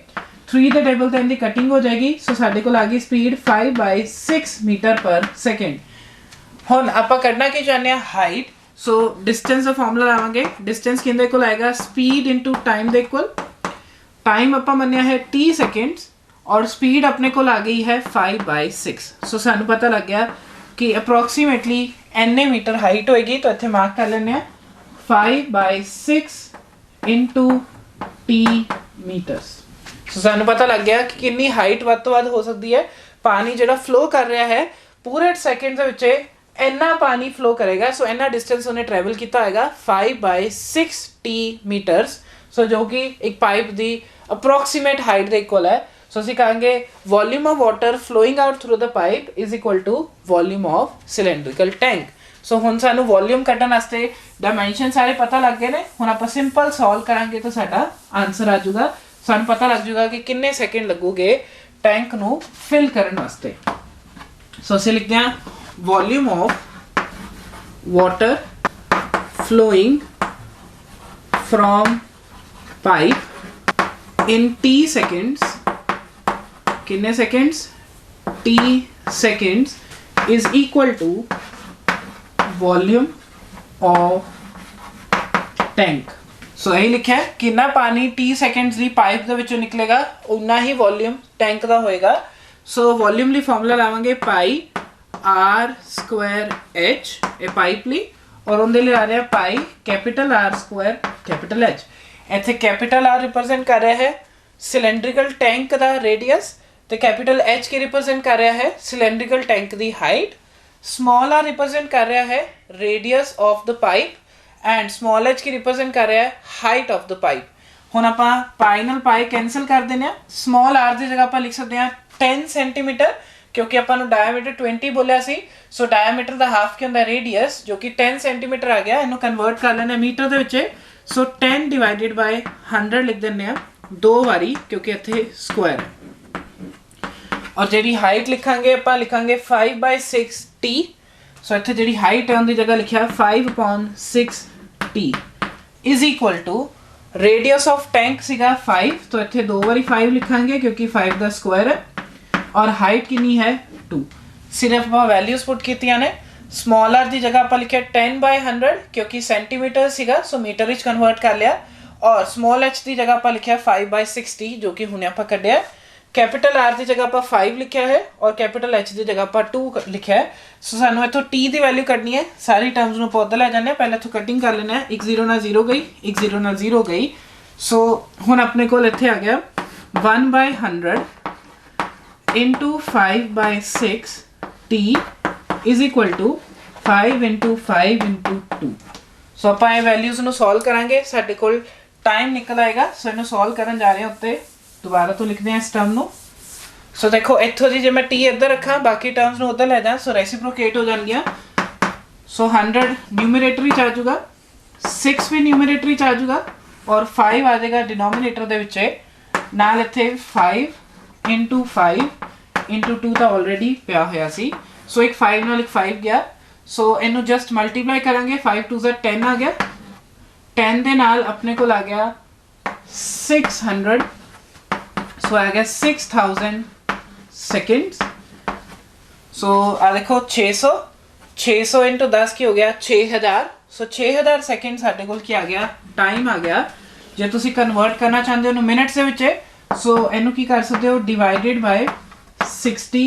3 ਦੇ ਟੇਬਲ ਤੇ ਇਹਦੀ ਕਟਿੰਗ ਹੋ ਜਾਏਗੀ। ਸੋ ਸਾਡੇ ਕੋਲ ਆ ਗਈ ਸਪੀਡ 5/6 ਮੀਟਰ ਪਰ ਸੈਕਿੰਡ। ਹੁਣ ਆਪਾਂ ਕੱਢਣਾ ਕੀ ਚਾਹੁੰਦੇ ਹਾਂ? ਹਾਈਟ। ਸੋ ਡਿਸਟੈਂਸ ਦਾ ਫਾਰਮੂਲਾ ਲਾਵਾਂਗੇ। ਡਿਸਟੈਂਸ ਕਿਹਦੇ ਕੋਲ ਆਏਗਾ? ਸਪੀਡ ਇਨਟੂ ਟਾਈਮ ਦੇ ਇਕੁਅਲ। ਟਾਈਮ ਆਪਾਂ ਮੰਨਿਆ ਹੈ t ਸੈਕਿੰਡਸ ਔਰ ਸਪੀਡ ਆਪਣੇ ਕੋਲ ਆ ਗਈ ਹੈ 5/6। ਸੋ ਸਾਨੂੰ ਪਤਾ ਲੱਗ ਗਿਆ ਕਿ ਅਪਰੋਕਸੀਮੇਟਲੀ ਇੰਨੇ ਮੀਟਰ ਹਾਈਟ ਹੋਏਗੀ। ਤਾਂ ਇੱਥੇ ਮਾਰਕ ਕਰ ਲੈਂਦੇ ਹਾਂ 5/6 ਇਨਟੂ t ਮੀਟਰਸ। ਸੋ ਸਾਨੂੰ ਪਤਾ ਲੱਗ ਗਿਆ ਕਿ ਕਿੰਨੀ ਹਾਈਟ ਵੱਧ ਤੋਂ ਵੱਧ ਹੋ ਸਕਦੀ ਹੈ। ਪਾਣੀ ਜਿਹੜਾ ਫਲੋ ਕਰ ਰਿਹਾ ਹੈ ਪੂਰੇ ਸੈਕਿੰਡ ਦੇ ਵਿੱਚ ਇੰਨਾ ਪਾਣੀ ਫਲੋ ਕਰੇਗਾ। ਸੋ ਇੰਨਾ ਡਿਸਟੈਂਸ ਉਹਨੇ ਟਰੈਵਲ ਕੀਤਾ ਹੋਏਗਾ 5/6 t ਮੀਟਰਸ। ਸੋ ਜੋ ਕਿ ਇੱਕ ਪਾਈਪ ਦੀ ਅਪਰੋਕਸੀਮੇਟ ਹਾਈਟ ਦੇ ਇਕੁਅਲ ਹੈ। ਸੋ ਅਸੀਂ ਕਹਾਂਗੇ volume of water flowing out through the pipe is equal to volume of cylindrical tank. So ਹੁਣ ਸਾਨੂੰ ਵੋਲਿਊਮ ਕੱਢਣ ਵਾਸਤੇ ਡਾਇਮੈਂਸ਼ਨ ਸਾਰੇ ਪਤਾ ਲੱਗ ਗਏ ਨੇ। ਹੁਣ ਆਪਾਂ ਸਿੰਪਲ ਸੋਲਵ ਕਰਾਂਗੇ ਤਾਂ ਸਾਡਾ ਆਨਸਰ ਆ ਜਾਊਗਾ। ਸਾਨੂੰ ਪਤਾ ਲੱਗ ਜਾਊਗਾ ਕਿ ਕਿੰਨੇ ਸੈਕਿੰਡ ਲੱਗੂਗੇ ਟੈਂਕ ਨੂੰ ਫਿਲ ਕਰਨ ਵਾਸਤੇ। ਸੋ ਅਸੀਂ ਲਿਖਦੇ ਹਾਂ volume of water flowing from pipe in t seconds, कितने seconds? t seconds is equal to volume of tank. सो यही लिखा है कितना पानी t seconds ਦੀ ਪਾਈਪ ਦੇ ਵਿੱਚੋਂ ਨਿਕਲੇਗਾ ਉਨਾ ਹੀ ਵੋਲਿਊਮ ਟੈਂਕ ਦਾ ਹੋਏਗਾ। ਸੋ ਵੋਲਿਊਮ ਲਈ ਫਾਰਮੂਲਾ ਲਾਵਾਂਗੇ ਪਾਈ r square h ਇਹ ਪਾਈਪ ਲਈ ਔਰ ਉਹਦੇ ਲਈ ਆ ਰਿਹਾ pi capital R square capital H। ਇੱਥੇ ਕੈਪੀਟਲ R ਰਿਪਰੈਜ਼ੈਂਟ ਕਰ ਰਿਹਾ ਹੈ ਸਿਲੰਡਰੀਕਲ ਟੈਂਕ ਦਾ ਰੇਡੀਅਸ ਤੇ ਕੈਪੀਟਲ H ਕੀ ਰਿਪਰੈਜ਼ੈਂਟ ਕਰ ਰਿਹਾ ਹੈ ਸਿਲੰਡਰੀਕਲ ਟੈਂਕ ਦੀ ਹਾਈਟ। ਸਮਾਲ r ਰਿਪਰੈਜ਼ੈਂਟ ਕਰ ਰਿਹਾ ਹੈ radius of the pipe and small h ਕੀ ਰਿਪਰੈਜ਼ੈਂਟ ਕਰ ਰਿਹਾ ਹੈ ਹਾਈਟ ਆਫ ਦ ਪਾਈਪ। ਹੁਣ ਆਪਾਂ ਪਾਈ ਨਾਲ ਪਾਈ ਕੈਂਸਲ ਕਰ ਦਿੰਦੇ ਹਾਂ। ਸਮਾਲ r ਦੀ ਜਗ੍ਹਾ ਆਪਾਂ ਲਿਖ ਸਕਦੇ ਹਾਂ 10 ਸੈਂਟੀਮੀਟਰ ਕਿਉਂਕਿ ਆਪਾਂ ਨੂੰ ਡਾਇਆਮੀਟਰ 20 ਬੋਲਿਆ ਸੀ। ਸੋ ਡਾਇਆਮੀਟਰ ਦਾ ਹਾਫ ਕੀ ਹੁੰਦਾ ਰੇਡੀਅਸ ਜੋ ਕਿ 10 ਸੈਂਟੀਮੀਟਰ ਆ ਗਿਆ। ਇਹਨੂੰ ਕਨਵਰਟ ਕਰ ਲੈਣਾ ਮੀਟਰ ਦੇ ਵਿੱਚ। ਸੋ 10 ਡਿਵਾਈਡਡ ਬਾਈ 100 ਲਿਖ ਦਿੰਦੇ ਆ ਦੋ ਵਾਰੀ ਕਿਉਂਕਿ ਇੱਥੇ ਸਕੁਆਇਰ ਹੈ। ਔਰ ਜਿਹੜੀ ਹਾਈਟ ਲਿਖਾਂਗੇ ਆਪਾਂ ਲਿਖਾਂਗੇ 5/6 t। ਸੋ ਇੱਥੇ ਜਿਹੜੀ ਹਾਈਟ ਹੈ ਉਹਦੀ ਜਗ੍ਹਾ ਲਿਖਿਆ 5/6 t is equal to radius of tank ਸੀਗਾ 5। तो ਇੱਥੇ ਦੋ ਵਾਰੀ 5 ਲਿਖਾਂਗੇ ਕਿਉਂਕਿ 5 ਦਾ ਸਕੁਆਇਰ ਹੈ ਔਰ ਹਾਈਟ ਕਿੰਨੀ ਹੈ 2। ਸਿਰਫ ਆਪਾਂ ਵੈਲਿਊਜ਼ ਪੁੱਟ ਕੀਤੀਆਂ ਨੇ। ਸਮਾਲ r ਦੀ ਜਗ੍ਹਾ ਆਪਾਂ ਲਿਖਿਆ 10/100 ਕਿਉਂਕਿ ਸੈਂਟੀਮੀਟਰ ਸੀਗਾ ਸੋ ਮੀਟਰ ਵਿੱਚ ਕਨਵਰਟ ਕਰ ਲਿਆ ਔਰ ਸਮਾਲ h ਦੀ ਜਗ੍ਹਾ ਆਪਾਂ ਲਿਖਿਆ 5/60 ਜੋ ਕਿ ਹੁਣੇ ਆਪਾਂ ਕੱਢਿਆ। ਕੈਪੀਟਲ R ਦੀ ਜਗ੍ਹਾ ਆਪਾਂ 5 ਲਿਖਿਆ ਹੈ ਔਰ ਕੈਪੀਟਲ H ਦੀ ਜਗ੍ਹਾ ਆਪਾਂ 2 ਲਿਖਿਆ ਹੈ। ਸੋ ਸਾਨੂੰ ਇੱਥੋਂ t ਦੀ ਵੈਲਿਊ ਕੱਢਣੀ ਹੈ। ਸਾਰੀ ਟਰਮਸ ਨੂੰ ਆਪਾਂ ਉੱਧਰ ਲੈ ਜਾਂਦੇ ਹਾਂ। ਪਹਿਲਾਂ ਇੱਥੋਂ ਕਟਿੰਗ ਕਰ ਲੈਣਾ ਹੈ। ਇੱਕ 0 ਨਾਲ 0 ਗਈ, ਇੱਕ 0 ਨਾਲ 0 ਗਈ। ਸੋ ਹੁਣ ਆਪਣੇ ਕੋਲ ਇੱਥੇ ਆ ਗਿਆ 1/100 into 5/6 t is equal to 5 into 5 into 2। ਸੋ ਆਪਾਂ ਇਹ ਵੈਲਿਊਜ਼ ਨੂੰ ਸੋਲਵ ਕਰਾਂਗੇ। ਸਾਡੇ ਕੋਲ ਟਾਈਮ ਨਿਕਲ ਆਏਗਾ। ਸੋ ਇਹਨੂੰ ਸੋਲਵ ਕਰਨ ਜਾ ਰਹੇ ਹਾਂ ਉੱਤੇ ਦੁਬਾਰਾ ਤੋਂ ਲਿਖਦੇ ਹਾਂ ਇਸ ਟਰਮ ਨੂੰ। ਸੋ ਦੇਖੋ ਇੱਥੋਂ ਦੀ ਜੇ ਮੈਂ t ਇੱਧਰ ਰੱਖਾਂ ਬਾਕੀ ਟਰਮਸ ਨੂੰ ਉੱਧਰ ਲੈ ਜਾਵਾਂ ਸੋ ਰੈਸੀਪ੍ਰੋਕੇਟ ਹੋ ਜਾਣਗੀਆਂ। ਸੋ 100 ਨਿਊਮਰੇਟਰ ਵਿੱਚ ਆ ਜਾਊਗਾ, 6 ਵੀ ਨਿਊਮਰੇਟਰ ਵਿੱਚ ਆ ਜਾਊਗਾ ਔਰ 5 ਆ ਜਾਏਗਾ ਡਿਨੋਮੀਨੇਟਰ ਦੇ ਵਿੱਚ। ਨਾਲ ਇੱਥੇ 5 into 5 into 2 ਤਾਂ ਆਲਰੇਡੀ ਪਿਆ ਹੋਇਆ ਸੀ। ਸੋ ਇੱਕ 5 ਨਾਲ ਇੱਕ 5 ਗਿਆ। ਸੋ ਇਹਨੂੰ ਜਸਟ ਮਲਟੀਪਲਾਈ ਕਰਾਂਗੇ 5 2 10 ਆ ਗਿਆ। 10 ਦੇ ਨਾਲ ਆਪਣੇ ਕੋਲ ਆ ਗਿਆ 600। ਸੋ ਆ ਗਿਆ 6000 seconds। ਸੋ ਆ ਦੇਖੋ 600 into 10 ਕੀ ਹੋ ਗਿਆ 6000। ਸੋ 6000 ਸੈਕਿੰਡ ਸਾਡੇ ਕੋਲ ਕੀ ਆ ਗਿਆ, ਟਾਈਮ ਆ ਗਿਆ। ਜੇ ਤੁਸੀਂ ਕਨਵਰਟ ਕਰਨਾ ਚਾਹੁੰਦੇ ਹੋ ਇਹਨੂੰ ਮਿੰਟਸ ਦੇ ਵਿੱਚ, ਸੋ ਇਹਨੂੰ ਕੀ ਕਰ ਸਕਦੇ ਹੋ, ਡਿਵਾਈਡਡ ਬਾਈ 60,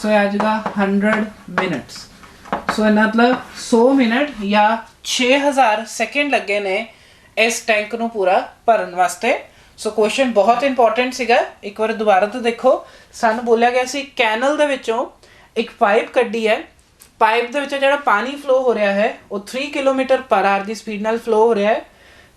ਸੋ ਇਹ ਆ ਜਾਏਗਾ 100 ਮਿੰਟਸ। ਸੋ ਇਹਦਾ ਮਤਲਬ 100 ਮਿੰਟ ਜਾਂ 6000 ਸੈਕਿੰਡ ਲੱਗੇ ਨੇ ਇਸ ਟੈਂਕ ਨੂੰ ਪੂਰਾ ਭਰਨ ਵਾਸਤੇ। ਸੋ ਕੁਐਸਚਨ ਬਹੁਤ ਇੰਪੋਰਟੈਂਟ ਸੀਗਾ, ਇੱਕ ਵਾਰ ਦੁਬਾਰਾ ਤੋਂ ਦੇਖੋ। ਸਾਨੂੰ ਬੋਲਿਆ ਗਿਆ ਸੀ ਕੈਨਲ ਦੇ ਵਿੱਚੋਂ ਇੱਕ ਪਾਈਪ ਕੱਢੀ ਹੈ, ਪਾਈਪ ਦੇ ਵਿੱਚ ਜਿਹੜਾ ਪਾਣੀ ਫਲੋ ਹੋ ਰਿਹਾ ਹੈ ਉਹ 3 ਕਿਲੋਮੀਟਰ ਪਰ ਆਰ ਦੀ ਸਪੀਡ ਨਾਲ ਫਲੋ ਹੋ ਰਿਹਾ ਹੈ,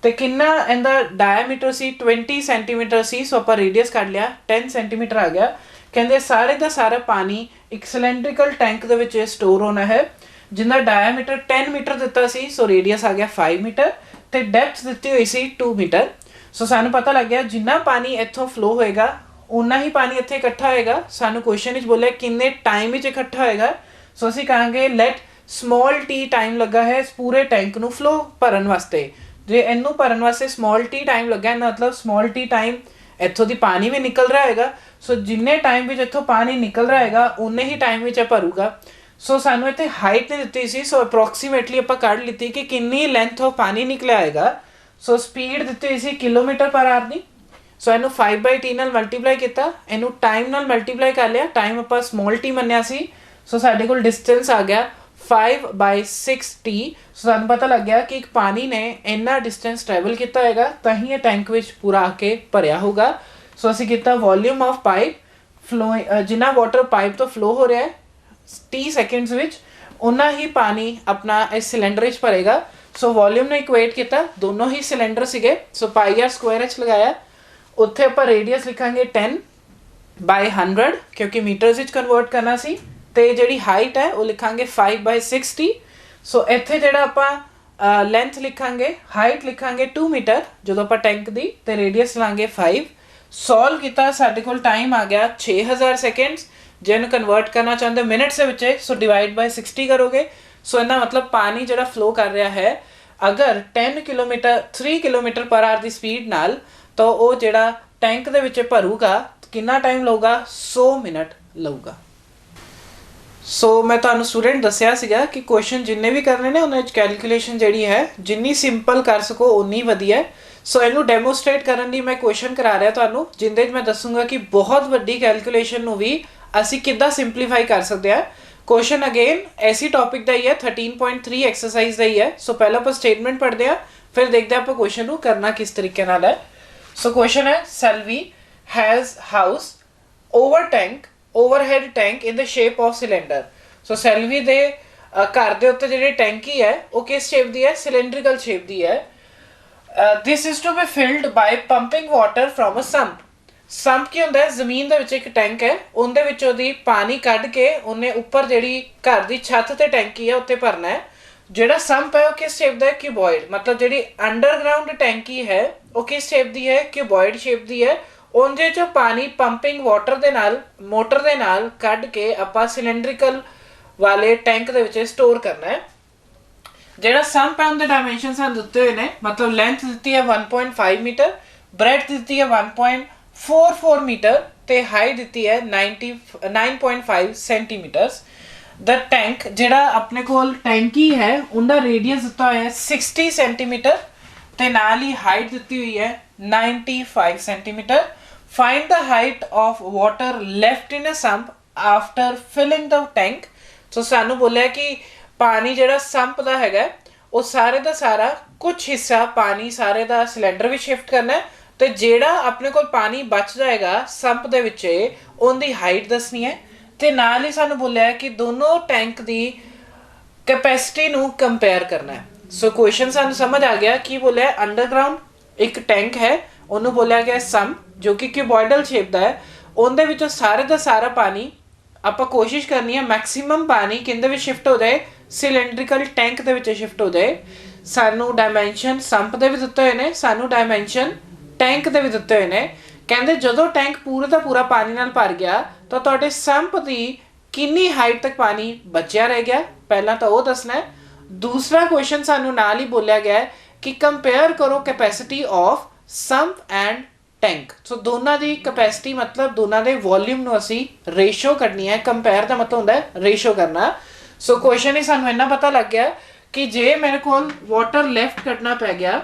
ਤੇ ਕਿੰਨਾ ਇਹਦਾ ਡਾਇਆਮੀਟਰ ਸੀ, 20 ਸੈਂਟੀਮੀਟਰ ਸੀ। ਸੋ ਆਪਾਂ ਰੇਡੀਅਸ ਕੱਢ ਲਿਆ, 10 ਸੈਂਟੀਮੀਟਰ ਆ ਗਿਆ। ਕਹਿੰਦੇ ਸਾਰੇ ਦਾ ਸਾਰਾ ਪਾਣੀ ਇੱਕ ਸਿਲੈਂਡਰੀਕਲ ਟੈਂਕ ਦੇ ਵਿੱਚ ਸਟੋਰ ਹੋਣਾ ਹੈ, ਜਿੰਦਾ ਡਾਇਆਮੀਟਰ 10 ਮੀਟਰ ਦਿੱਤਾ ਸੀ, ਸੋ ਰੇਡੀਅਸ ਆ ਗਿਆ 5 ਮੀਟਰ, ਤੇ ਡੈਪਥ ਦਿੱਤੀ ਹੋਈ ਸੀ 2 ਮੀਟਰ। ਸੋ ਸਾਨੂੰ ਪਤਾ ਲੱਗ ਗਿਆ ਜਿੰਨਾ ਪਾਣੀ ਇੱਥੋਂ ਫਲੋ ਹੋਏਗਾ ਉਨਾ ਹੀ ਪਾਣੀ ਇੱਥੇ ਇਕੱਠਾ ਹੋਏਗਾ। ਸਾਨੂੰ ਕੁਐਸਚਨ ਵਿੱਚ ਬੋਲਿਆ ਕਿੰਨੇ ਟਾਈਮ ਵਿੱਚ ਇਕੱਠਾ ਹੋਏਗਾ, ਸੋ ਅਸੀਂ ਕਹਾਂਗੇ ਲੈਟ ਸਮਾਲ ਟੀ ਟਾਈਮ ਲੱਗਾ ਹੈ ਇਸ ਪੂਰੇ ਟੈਂਕ ਨੂੰ ਫਲੋ ਭਰਨ ਵਾਸਤੇ। ਜੇ ਇਹਨੂੰ ਭਰਨ ਵਾਸਤੇ ਸਮਾਲ ਟੀ ਟਾਈਮ ਲੱਗਾ ਹੈ, ਮਤਲਬ ਸਮਾਲ ਟੀ ਟਾਈਮ ਇੱਥੋਂ ਦੀ ਪਾਣੀ ਵੀ ਨਿਕਲ ਰਿਹਾ ਹੋਏਗਾ, ਸੋ ਜਿੰਨੇ ਟਾਈਮ ਵਿੱਚ ਇੱਥੋਂ ਪਾਣੀ ਨਿਕਲ ਰਿਹਾ ਹੈਗਾ ਉਨੇ ਹੀ ਟਾਈਮ ਵਿੱਚ ਇਹ ਭਰੂਗਾ। ਸੋ ਸਾਨੂੰ ਇੱਥੇ ਹਾਈਟ ਨਹੀਂ ਦਿੱਤੀ ਸੀ, ਸੋ ਅਪਰੋਕਸੀਮੇਟਲੀ ਆਪਾਂ ਕੱਢ ਲਿੱਤੀ ਕਿ ਕਿੰਨੀ ਲੈਂਥ ਆਫ ਪਾਣੀ ਨਿਕਲਿਆ ਹੈਗਾ। ਸੋ ਸਪੀਡ ਦਿੱਤੀ ਹੋਈ ਸੀ ਕਿਲੋਮੀਟਰ ਪਰ ਆਰ ਦੀ, ਸੋ ਇਹਨੂੰ 5/t ਨਾਲ ਮਲਟੀਪਲਾਈ ਕੀਤਾ, ਇਹਨੂੰ ਟਾਈਮ ਨਾਲ ਮਲਟੀਪਲਾਈ ਕਰ ਲਿਆ, ਟਾਈਮ ਆਪਾਂ ਸਮਾਲ ਟੀ ਮੰਨਿਆ ਸੀ। ਸੋ ਸਾਡੇ ਕੋਲ ਡਿਸਟੈਂਸ ਆ ਗਿਆ 5/6t। ਸੋ ਸਾਨੂੰ ਪਤਾ ਲੱਗ ਗਿਆ ਕਿ ਇੱਕ ਪਾਣੀ ਨੇ ਇੰਨਾ ਡਿਸਟੈਂਸ ਟਰੈਵਲ ਕੀਤਾ ਹੋਏਗਾ ਤਾਂ ਹੀ ਇਹ ਟੈਂਕ ਵਿੱਚ ਪੂਰਾ ਆ ਕੇ ਭਰਿਆ ਹੋਊਗਾ। ਸੋ ਅਸੀਂ ਕੀਤਾ ਵੋਲਿਊਮ ਆਫ ਪਾਈਪ ਫਲੋ, ਜਿੰਨਾ ਵਾਟਰ ਪਾਈਪ ਤੋਂ ਫਲੋ ਹੋ ਰਿਹਾ ਹੈ t ਸੈਕਿੰਡਸ ਵਿੱਚ, ਉਨਾ ਹੀ ਪਾਣੀ ਆਪਣਾ ਇਸ ਸਿਲੰਡਰ ਵਿੱਚ ਭਰੇਗਾ। ਸੋ ਵੋਲਿਊਮ ਨੂੰ ਇਕੁਏਟ ਕੀਤਾ, ਦੋਨੋਂ ਹੀ ਸਿਲੰਡਰ ਸੀਗੇ, ਸੋ πr² ਲਗਾਇਆ, ਉੱਥੇ ਆਪਾਂ ਰੇਡੀਅਸ ਲਿਖਾਂਗੇ 10/100 ਕਿਉਂਕਿ ਮੀਟਰਸ ਵਿੱਚ ਕਨਵਰਟ ਕਰਨਾ ਸੀ, ਤੇ ਜਿਹੜੀ ਹਾਈਟ ਹੈ ਉਹ ਲਿਖਾਂਗੇ 5/60। ਸੋ ਇੱਥੇ ਜਿਹੜਾ ਆਪਾਂ ਲੈਂਥ ਲਿਖਾਂਗੇ, ਹਾਈਟ ਲਿਖਾਂਗੇ 2 ਮੀਟਰ ਜਦੋਂ ਆਪਾਂ ਟੈਂਕ ਦੀ, ਤੇ ਰੇਡੀਅਸ ਲਾਂਗੇ 5। ਸੋਲਵ ਕੀਤਾ, ਸਾਡੇ ਕੋਲ ਟਾਈਮ ਆ ਗਿਆ 6000 ਸੈਕਿੰਡਸ। ਜੇ ਇਹਨੂੰ ਕਨਵਰਟ ਕਰਨਾ ਚਾਹੁੰਦੇ ਮਿੰਟਸ ਦੇ ਵਿੱਚ, ਸੋ ਡਿਵਾਈਡ ਬਾਈ 60 ਕਰੋਗੇ। ਸੋ ਇਹਦਾ ਮਤਲਬ ਪਾਣੀ ਜਿਹੜਾ ਫਲੋ ਕਰ ਰਿਹਾ ਹੈ ਅਗਰ 3 ਕਿਲੋਮੀਟਰ ਪਰ ਆਰ ਦੀ ਸਪੀਡ ਨਾਲ, ਤਾਂ ਉਹ ਜਿਹੜਾ ਟੈਂਕ ਦੇ ਵਿੱਚ ਭਰੂਗਾ ਕਿੰਨਾ ਟਾਈਮ ਲਊਗਾ, 100 ਮਿੰਟ ਲਊਗਾ। ਸੋ ਮੈਂ ਤੁਹਾਨੂੰ ਸਟੂਡੈਂਟ ਦੱਸਿਆ ਸੀਗਾ ਕਿ ਕੁਐਸਚਨ ਜਿੰਨੇ ਵੀ ਕਰਨੇ ਨੇ ਉਹਨਾਂ ਵਿੱਚ ਕੈਲਕੂਲੇਸ਼ਨ ਜਿਹੜੀ ਹੈ ਜਿੰਨੀ ਸਿੰਪਲ ਕਰ ਸਕੋ ਉਨੀ ਵਧੀਆ। ਸੋ ਇਹਨੂੰ ਡੈਮੋਸਟ੍ਰੇਟ ਕਰਨ ਲਈ ਮੈਂ ਕੁਐਸਚਨ ਕਰਾ ਰਿਹਾ ਤੁਹਾਨੂੰ, ਜਿੰਦੇ ਵਿੱਚ ਮੈਂ ਦੱਸੂਗਾ ਕਿ ਬਹੁਤ ਵੱਡੀ ਕੈਲਕੂਲੇਸ਼ਨ ਨੂੰ ਵੀ ਅਸੀਂ ਕਿੱਦਾਂ ਸਿੰਪਲੀਫਾਈ ਕਰ ਸਕਦੇ ਹਾਂ। ਕੁਐਸਚਨ ਅਗੇਨ ਐਸੀ ਟੌਪਿਕ ਦਾ ਹੀ ਹੈ, 13.3 ਐਕਸਰਸਾਈਜ਼ ਦਾ ਹੀ ਹੈ। ਸੋ ਪਹਿਲਾਂ ਆਪਾਂ ਸਟੇਟਮੈਂਟ ਪੜ੍ਹਦੇ ਹਾਂ, ਫਿਰ ਦੇਖਦੇ ਹਾਂ ਆਪਾਂ ਕੁਐਸਚਨ ਨੂੰ ਕਰਨਾ ਕਿਸ ਤਰੀਕੇ ਨਾਲ ਹੈ। ਸੋ ਕੁਐਸਚਨ ਹੈ, Selvi has house overhead tank in the shape of cylinder। So Selvi ਦੇ ਘਰ ਦੇ ਉੱਤੇ ਜਿਹੜੀ ਟੈਂਕੀ ਹੈ ਉਹ ਕਿਸ ਸ਼ੇਪ ਦੀ ਹੈ, ਸਿਲੰਡਰੀਕਲ ਸ਼ੇਪ ਦੀ ਹੈ। this is to be filled by pumping water from a sump। ਸੰਪ ਕੀ ਹੁੰਦਾ ਹੈ, ਜ਼ਮੀਨ ਦੇ ਵਿੱਚ ਇੱਕ ਟੈਂਕ ਹੈ, ਉਹਦੇ ਵਿੱਚੋਂ ਦੀ ਪਾਣੀ ਕੱਢ ਕੇ ਉਹਨੇ ਉੱਪਰ ਜਿਹੜੀ ਘਰ ਦੀ ਛੱਤ ਤੇ ਟੈਂਕੀ ਹੈ ਉੱਤੇ ਭਰਨਾ ਹੈ। ਜਿਹੜਾ ਸੰਪ ਹੈ ਉਹ ਕਿਸ ਸ਼ੇਪ ਦਾ ਹੈ, ਕਿਊਬੋਇਡ। ਮਤਲਬ ਜਿਹੜੀ ਅੰਡਰਗਰਾਉਂਡ ਟੈਂਕੀ ਹੈ ਉਹ ਕਿਸ ਸ਼ੇਪ ਦੀ ਹੈ, ਕਿਊਬੋਇਡ ਸ਼ੇਪ ਦੀ ਹੈ। ਉਹਦੇ ਚੋਂ ਪਾਣੀ ਪੰਪਿੰਗ ਵਾਟਰ ਦੇ ਨਾਲ, ਮੋਟਰ ਦੇ ਨਾਲ ਕੱਢ ਕੇ ਆਪਾਂ ਸਿਲੰਡਰੀਕਲ ਵਾਲੇ ਟੈਂਕ ਦੇ ਵਿੱਚ ਸਟੋਰ ਕਰਨਾ ਹੈ। ਜਿਹੜਾ ਸੰਪ ਹੈ ਉਹਦੇ ਡਾਇਮੈਂਸ਼ਨ ਸਾਨੂੰ ਦਿੱਤੇ ਹੋਏ ਨੇ, ਮਤਲਬ ਲੈਂਥ ਦਿੱਤੀ ਹੈ 1.5 ਮੀਟਰ, ਬ੍ਰੈਡਥ ਦਿੱਤੀ ਹੈ 1.44 ਮੀਟਰ, ਤੇ ਹਾਈਟ ਦਿੱਤੀ ਹੈ 9.5 ਸੈਂਟੀਮੀਟਰਸ। ਦਾ ਟੈਂਕ ਜਿਹੜਾ ਆਪਣੇ ਕੋਲ ਟੈਂਕੀ ਹੈ ਉਹਦਾ ਰੇਡੀਅਸ ਦਿੱਤਾ ਹੋਇਆ ਹੈ 60 ਸੈਂਟੀਮੀਟਰ, ਤੇ ਨਾਲ ਹੀ ਹਾਈਟ ਦਿੱਤੀ ਹੋਈ ਹੈ 95 centimetre. Find the height of water left in a sump after filling the tank। ਸੋ ਸਾਨੂੰ ਬੋਲਿਆ ਕਿ ਪਾਣੀ ਜਿਹੜਾ ਸੰਪ ਦਾ ਹੈਗਾ ਉਹ ਸਾਰੇ ਦਾ ਸਾਰਾ ਕੁਝ ਹਿੱਸਾ ਪਾਣੀ ਸਾਰੇ ਦਾ ਸਿਲੰਡਰ ਵਿੱਚ ਸ਼ਿਫਟ ਕਰਨਾ ਹੈ, ਤੇ ਜਿਹੜਾ ਆਪਣੇ ਕੋਲ ਪਾਣੀ ਬਚ ਜਾਏਗਾ ਸੰਪ ਦੇ ਵਿੱਚ ਉਹਦੀ ਹਾਈਟ ਦੱਸਣੀ ਹੈ। ਤੇ ਨਾਲ ਹੀ ਸਾਨੂੰ ਬੋਲਿਆ ਕਿ ਦੋਨੋਂ ਟੈਂਕ ਦੀ ਕੈਪੈਸਿਟੀ ਨੂੰ ਕੰਪੇਅਰ ਕਰਨਾ ਹੈ। ਸੋ ਕੁਐਸਚਨ ਸਾਨੂੰ ਸਮਝ ਆ ਗਿਆ ਕੀ ਬੋਲਿਆ, ਅੰਡਰਗਰਾਉਂਡ ਇੱਕ ਟੈਂਕ ਹੈ, ਉਹਨੂੰ ਬੋਲਿਆ ਗਿਆ ਸੰਪ ਜੋ ਕਿ ਕਿਊਬੋਇਡਲ ਸ਼ੇਪ ਦਾ ਹੈ, ਉਹਦੇ ਵਿੱਚੋਂ ਸਾਰੇ ਦਾ ਸਾਰਾ ਪਾਣੀ ਆਪਾਂ ਕੋਸ਼ਿਸ਼ ਕਰਨੀ ਹੈ ਮੈਕਸਿਮਮ ਪਾਣੀ ਕਿੰਦੇ ਵਿੱਚ ਸ਼ਿਫਟ ਹੋ ਜਾਏ, ਸਿਲੰਡਰੀਕਲ ਟੈਂਕ ਦੇ ਵਿੱਚ ਸ਼ਿਫਟ ਹੋ ਜਾਏ। ਸਾਨੂੰ ਡਾਇਮੈਂਸ਼ਨ ਸੰਪ ਦੇ ਵੀ ਦਿੱਤੇ ਹੋਏ ਨੇ, ਸਾਨੂੰ ਡਾਇਮੈਂਸ਼ਨ ਟੈਂਕ ਦੇ ਵੀ ਦਿੱਤੇ ਹੋਏ ਨੇ। ਕਹਿੰਦੇ ਜਦੋਂ ਟੈਂਕ ਪੂਰੇ ਦਾ ਪੂਰਾ ਪਾਣੀ ਨਾਲ ਭਰ ਗਿਆ ਤਾਂ ਤੁਹਾਡੇ ਸੰਪ ਦੀ ਕਿੰਨੀ ਹਾਈਟ ਤੱਕ ਪਾਣੀ ਬਚਿਆ ਰਹਿ ਗਿਆ, ਪਹਿਲਾਂ ਤਾਂ ਉਹ ਦੱਸਣਾ ਹੈ। ਦੂਸਰਾ ਕੁਐਸਚਨ ਸਾਨੂੰ ਨਾਲ ਹੀ ਬੋਲਿਆ ਗਿਆ ਹੈ ਕਿ ਕੰਪੇਅਰ ਕਰੋ capacity of sump and tank. So ਦੋਨਾਂ ਦੀ ਕੈਪੈਸਿਟੀ ਮਤਲਬ ਦੋਨਾਂ ਦੇ ਵੋਲਿਊਮ ਨੂੰ ਅਸੀਂ ਰੇਸ਼ੋ ਕਰਨੀ ਹੈ। ਕੰਪੇਅਰ ਦਾ ਮਤਲਬ ਹੁੰਦਾ ਹੈ ਰੇਸ਼ੋ ਕਰਨਾ। सो क्वेश्चन ही सानू इन्ना पता लग गया कि जे मेरे को वाटर लेफ्ट कटना पै गया,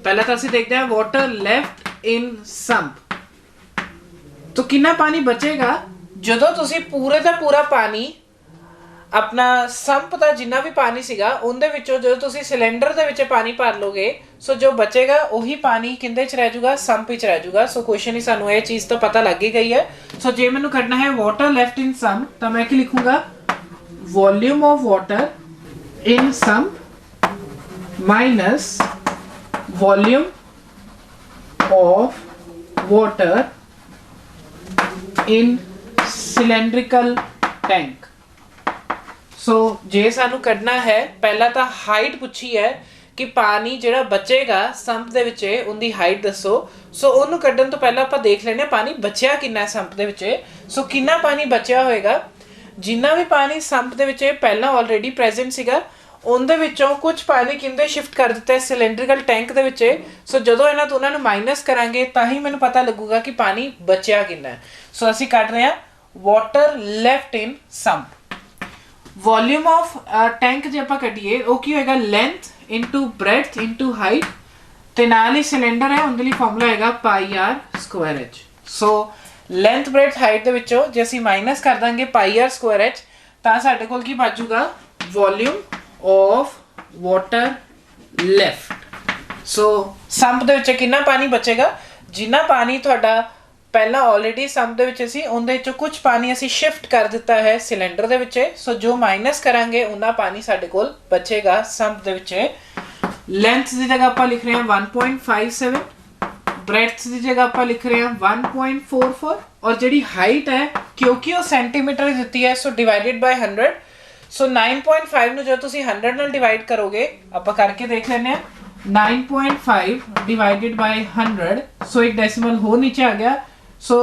पहले तो असं देखते हैं वाटर लेफ्ट इन संप, तो कितना पानी बचेगा ਜਦੋਂ ਤੁਸੀਂ ਪੂਰੇ ਦਾ ਪੂਰਾ ਪਾਣੀ ਆਪਣਾ ਸੰਪ ਦਾ ਜਿੰਨਾ ਵੀ ਪਾਣੀ ਸੀਗਾ ਉਹਦੇ ਵਿੱਚੋਂ ਜਦੋਂ ਤੁਸੀਂ ਸਿਲੰਡਰ ਦੇ ਵਿੱਚ ਪਾਣੀ ਭਰ ਲੋਗੇ, ਸੋ ਜੋ ਬਚੇਗਾ ਉਹੀ ਪਾਣੀ ਕਿੰਦੇ ਚ ਰਹਿ ਜਾਊਗਾ, ਸੰਪ ਵਿੱਚ ਰਹਿ ਜਾਊਗਾ। ਸੋ ਕੁਐਸਚਨ ਹੀ ਸਾਨੂੰ ਇਹ ਚੀਜ਼ ਤਾਂ ਪਤਾ ਲੱਗ ਹੀ ਗਈ ਹੈ। ਸੋ ਜੇ ਮੈਨੂੰ ਕੱਢਣਾ ਹੈ ਵਾਟਰ ਲੈਫਟ ਇਨ ਸੰਪ, ਤਾਂ ਮੈਂ ਕੀ ਲਿਖੂੰਗਾ, volume of water in sump minus volume of water in cylindrical tank। So जे सानू कढ़ना है पहला तो हाइट पूछी है कि पानी जिहड़ा बचेगा संप दे विच उनकी हाइट दसो। सो उन्होंने कढ़न तो पहला आपां देख लैने पानी बचिया कितना है संप दे विच। सो कितना पानी बचिया होएगा, जिन्ना भी पानी संप दे विच पहला ऑलरेडी प्रेजेंट सीगा उनदे विचों कुछ पानी किंदे शिफ्ट कर दिता है सिलेंड्रिकल टैंक दे विच। सो जदों इन्हां दोनां नूं माइनस करांगे तां ही मैनूं पता लगूगा कि पानी बचिया कितना है। सो असीं कढ रहे हां water left in sump. Volume of tank जे आपां कढीए वो की होएगा, length into breadth into height, ते नाल ही सिलेंडर है उनदे लई फार्मूला होएगा pi r square h. So length breadth height दे विचों जे असीं माइनस कर दांगे पाई आर स्क्वायर एच, तां साडे कोल की बच जूगा volume of water left. So sump दे विच कितना पानी बचेगा, जिन्ना पानी तुहाडा पहला ऑलरेडी संप दे विच सी उनदे विचों कुछ पानी असीं शिफ्ट कर दिता है सिलेंडर दे विच। सो जो माइनस करांगे उन्ना पानी साडे कोल बचेगा संप दे विच। लेंथ की जगह आपां लिख रहे हैं 1.57, ब्रेथ की जगह आपां लिख रहे हैं 1.44, और जिहड़ी हाइट है क्योंकि वो सेंटीमीटर दित्ती है सो डिवाइडेड बाय 100। सो 9.5 ਨੂੰ ਜਦੋਂ ਤੁਸੀਂ 100 ਨਾਲ ਡਿਵਾਈਡ ਕਰੋਗੇ, ਆਪਾਂ ਕਰਕੇ ਦੇਖ ਲੈਂਦੇ ਆ 9.5 ਡਿਵਾਈਡਡ ਬਾਈ 100। ਸੋ ਇੱਕ ਡੈਸੀਮਲ ਹੋਰ ਨੀਚੇ ਆ ਗਿਆ, ਸੋ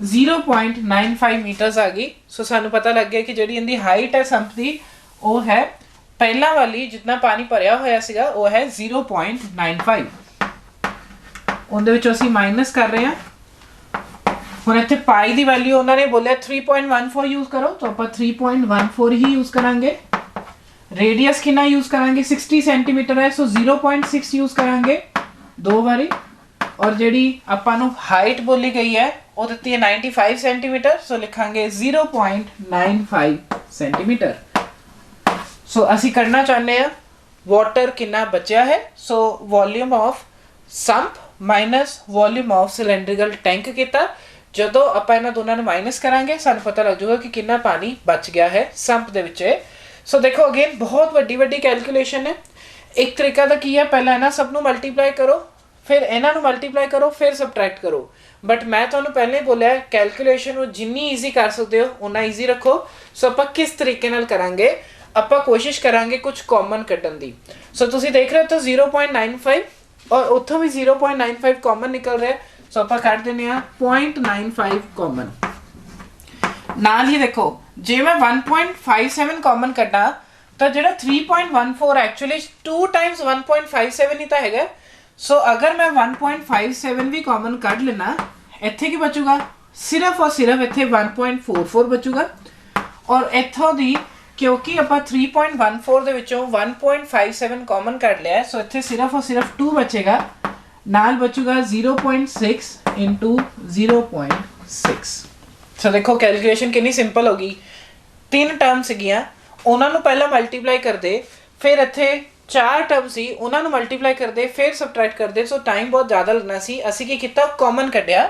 0.95 ਮੀਟਰਸ ਆ ਗਈ। ਸੋ ਸਾਨੂੰ ਪਤਾ ਲੱਗ ਗਿਆ ਕਿ ਜਿਹੜੀ ਇਹਦੀ ਹਾਈਟ ਹੈ ਸੰਪ ਦੀ ਉਹ ਹੈ ਪਹਿਲਾਂ ਵਾਲੀ ਜਿੰਨਾ ਪਾਣੀ ਭਰਿਆ ਹੋਇਆ ਸੀਗਾ ਉਹ ਹੈ 0.95। ਉਹਦੇ ਵਿੱਚੋਂ ਅਸੀਂ ਮਾਈਨਸ ਕਰ ਰਹੇ ਹਾਂ। ਹੁਣ ਇੱਥੇ ਪਾਈ ਦੀ ਵੈਲਿਊ ਉਹਨਾਂ ਨੇ ਬੋਲਿਆ 3.14 यूज करो, तो ਆਪਾਂ 3.14 ही यूज करांगे। रेडियस कितना यूज करांगे, 60 सेंटीमीटर है, सो 0.6 यूज करांगे दो बारी। और ਜਿਹੜੀ ਆਪਾਂ ਨੂੰ ਹਾਈਟ ਬੋਲੀ ਗਈ ਹੈ ਉਹ ਦਿੱਤੀ ਹੈ 95 सेंटीमीटर, सो लिखांगे 0.95 सेंटीमीटर। सो ਅਸੀਂ करना ਚਾਹੁੰਦੇ ਆ ਵਾਟਰ ਕਿੰਨਾ ਬਚਿਆ ਹੈ। So volume of sump minus volume of cylindrical tank किया। ਜਦੋਂ ਆਪਾਂ ਇਹਨਾਂ ਦੋਨਾਂ ਨੂੰ ਮਾਈਨਸ ਕਰਾਂਗੇ ਸਾਨੂੰ ਪਤਾ ਲੱਗ ਜਾਊਗਾ ਕਿ ਕਿੰਨਾ ਪਾਣੀ ਬਚ ਗਿਆ ਹੈ ਸੰਪ ਦੇ ਵਿੱਚ। ਸੋ ਦੇਖੋ ਅਗੇਨ ਬਹੁਤ ਵੱਡੀ ਕੈਲਕੂਲੇਸ਼ਨ ਹੈ। ਇੱਕ ਤਰੀਕਾ ਤਾਂ ਕੀ ਹੈ, ਪਹਿਲਾਂ ਇਹਨਾਂ ਸਭ ਨੂੰ ਮਲਟੀਪਲਾਈ ਕਰੋ, ਫਿਰ ਇਹਨਾਂ ਨੂੰ ਮਲਟੀਪਲਾਈ ਕਰੋ, ਫਿਰ ਸਬਟ੍ਰੈਕਟ ਕਰੋ। ਬਟ ਮੈਂ ਤੁਹਾਨੂੰ ਪਹਿਲਾਂ ਹੀ ਬੋਲਿਆ ਕੈਲਕੂਲੇਸ਼ਨ ਨੂੰ ਜਿੰਨੀ ਈਜ਼ੀ ਕਰ ਸਕਦੇ ਹੋ ਉਨਾ ਈਜ਼ੀ ਰੱਖੋ। ਸੋ ਆਪਾਂ ਕਿਸ ਤਰੀਕੇ ਨਾਲ ਕਰਾਂਗੇ, ਆਪਾਂ ਕੋਸ਼ਿਸ਼ ਕਰਾਂਗੇ ਕੁਝ ਕਾਮਨ ਕੱਢਣ ਦੀ। ਸੋ ਤੁਸੀਂ ਦੇਖ ਰਹੇ ਹੋ ਤਾਂ 0.95 ਔਰ ਉੱਥੋਂ ਵੀ 0.95 ਕਾਮਨ ਨਿਕਲ ਰਿਹਾ। सो आप कट देने 0.95 कॉमन। नाल ही देखो जे मैं 1.57 कॉमन कटा तो जो 3.14 एक्चुअली 2 टाइम्स 1.57 ही तो है। सो अगर मैं 1.57 भी कॉमन कट लेना, इत्थे की बचूगा सिर्फ और सिर्फ इत्थे 1.44 बचूगा। और इत्थों दी क्योंकि आप 3.14 दे विचों 1.57 कॉमन कट लिया, सो इत्थे सिर्फ और सिर्फ 2 बचेगा, नाल बचूगा 0.6 इंटू 0.6। सो देखो कैलकुलेशन कितनी सिंपल होगी। 3 टर्म सीगियां, उन्होंने पहला मल्टीप्लाई कर दे, फिर इत्थे 4 टर्म सी उन्होंने मल्टीप्लाई कर दे, फिर सबट्रैक्ट कर दे। सो टाइम बहुत ज़्यादा लगना सी। असी की किया कॉमन कढ़िया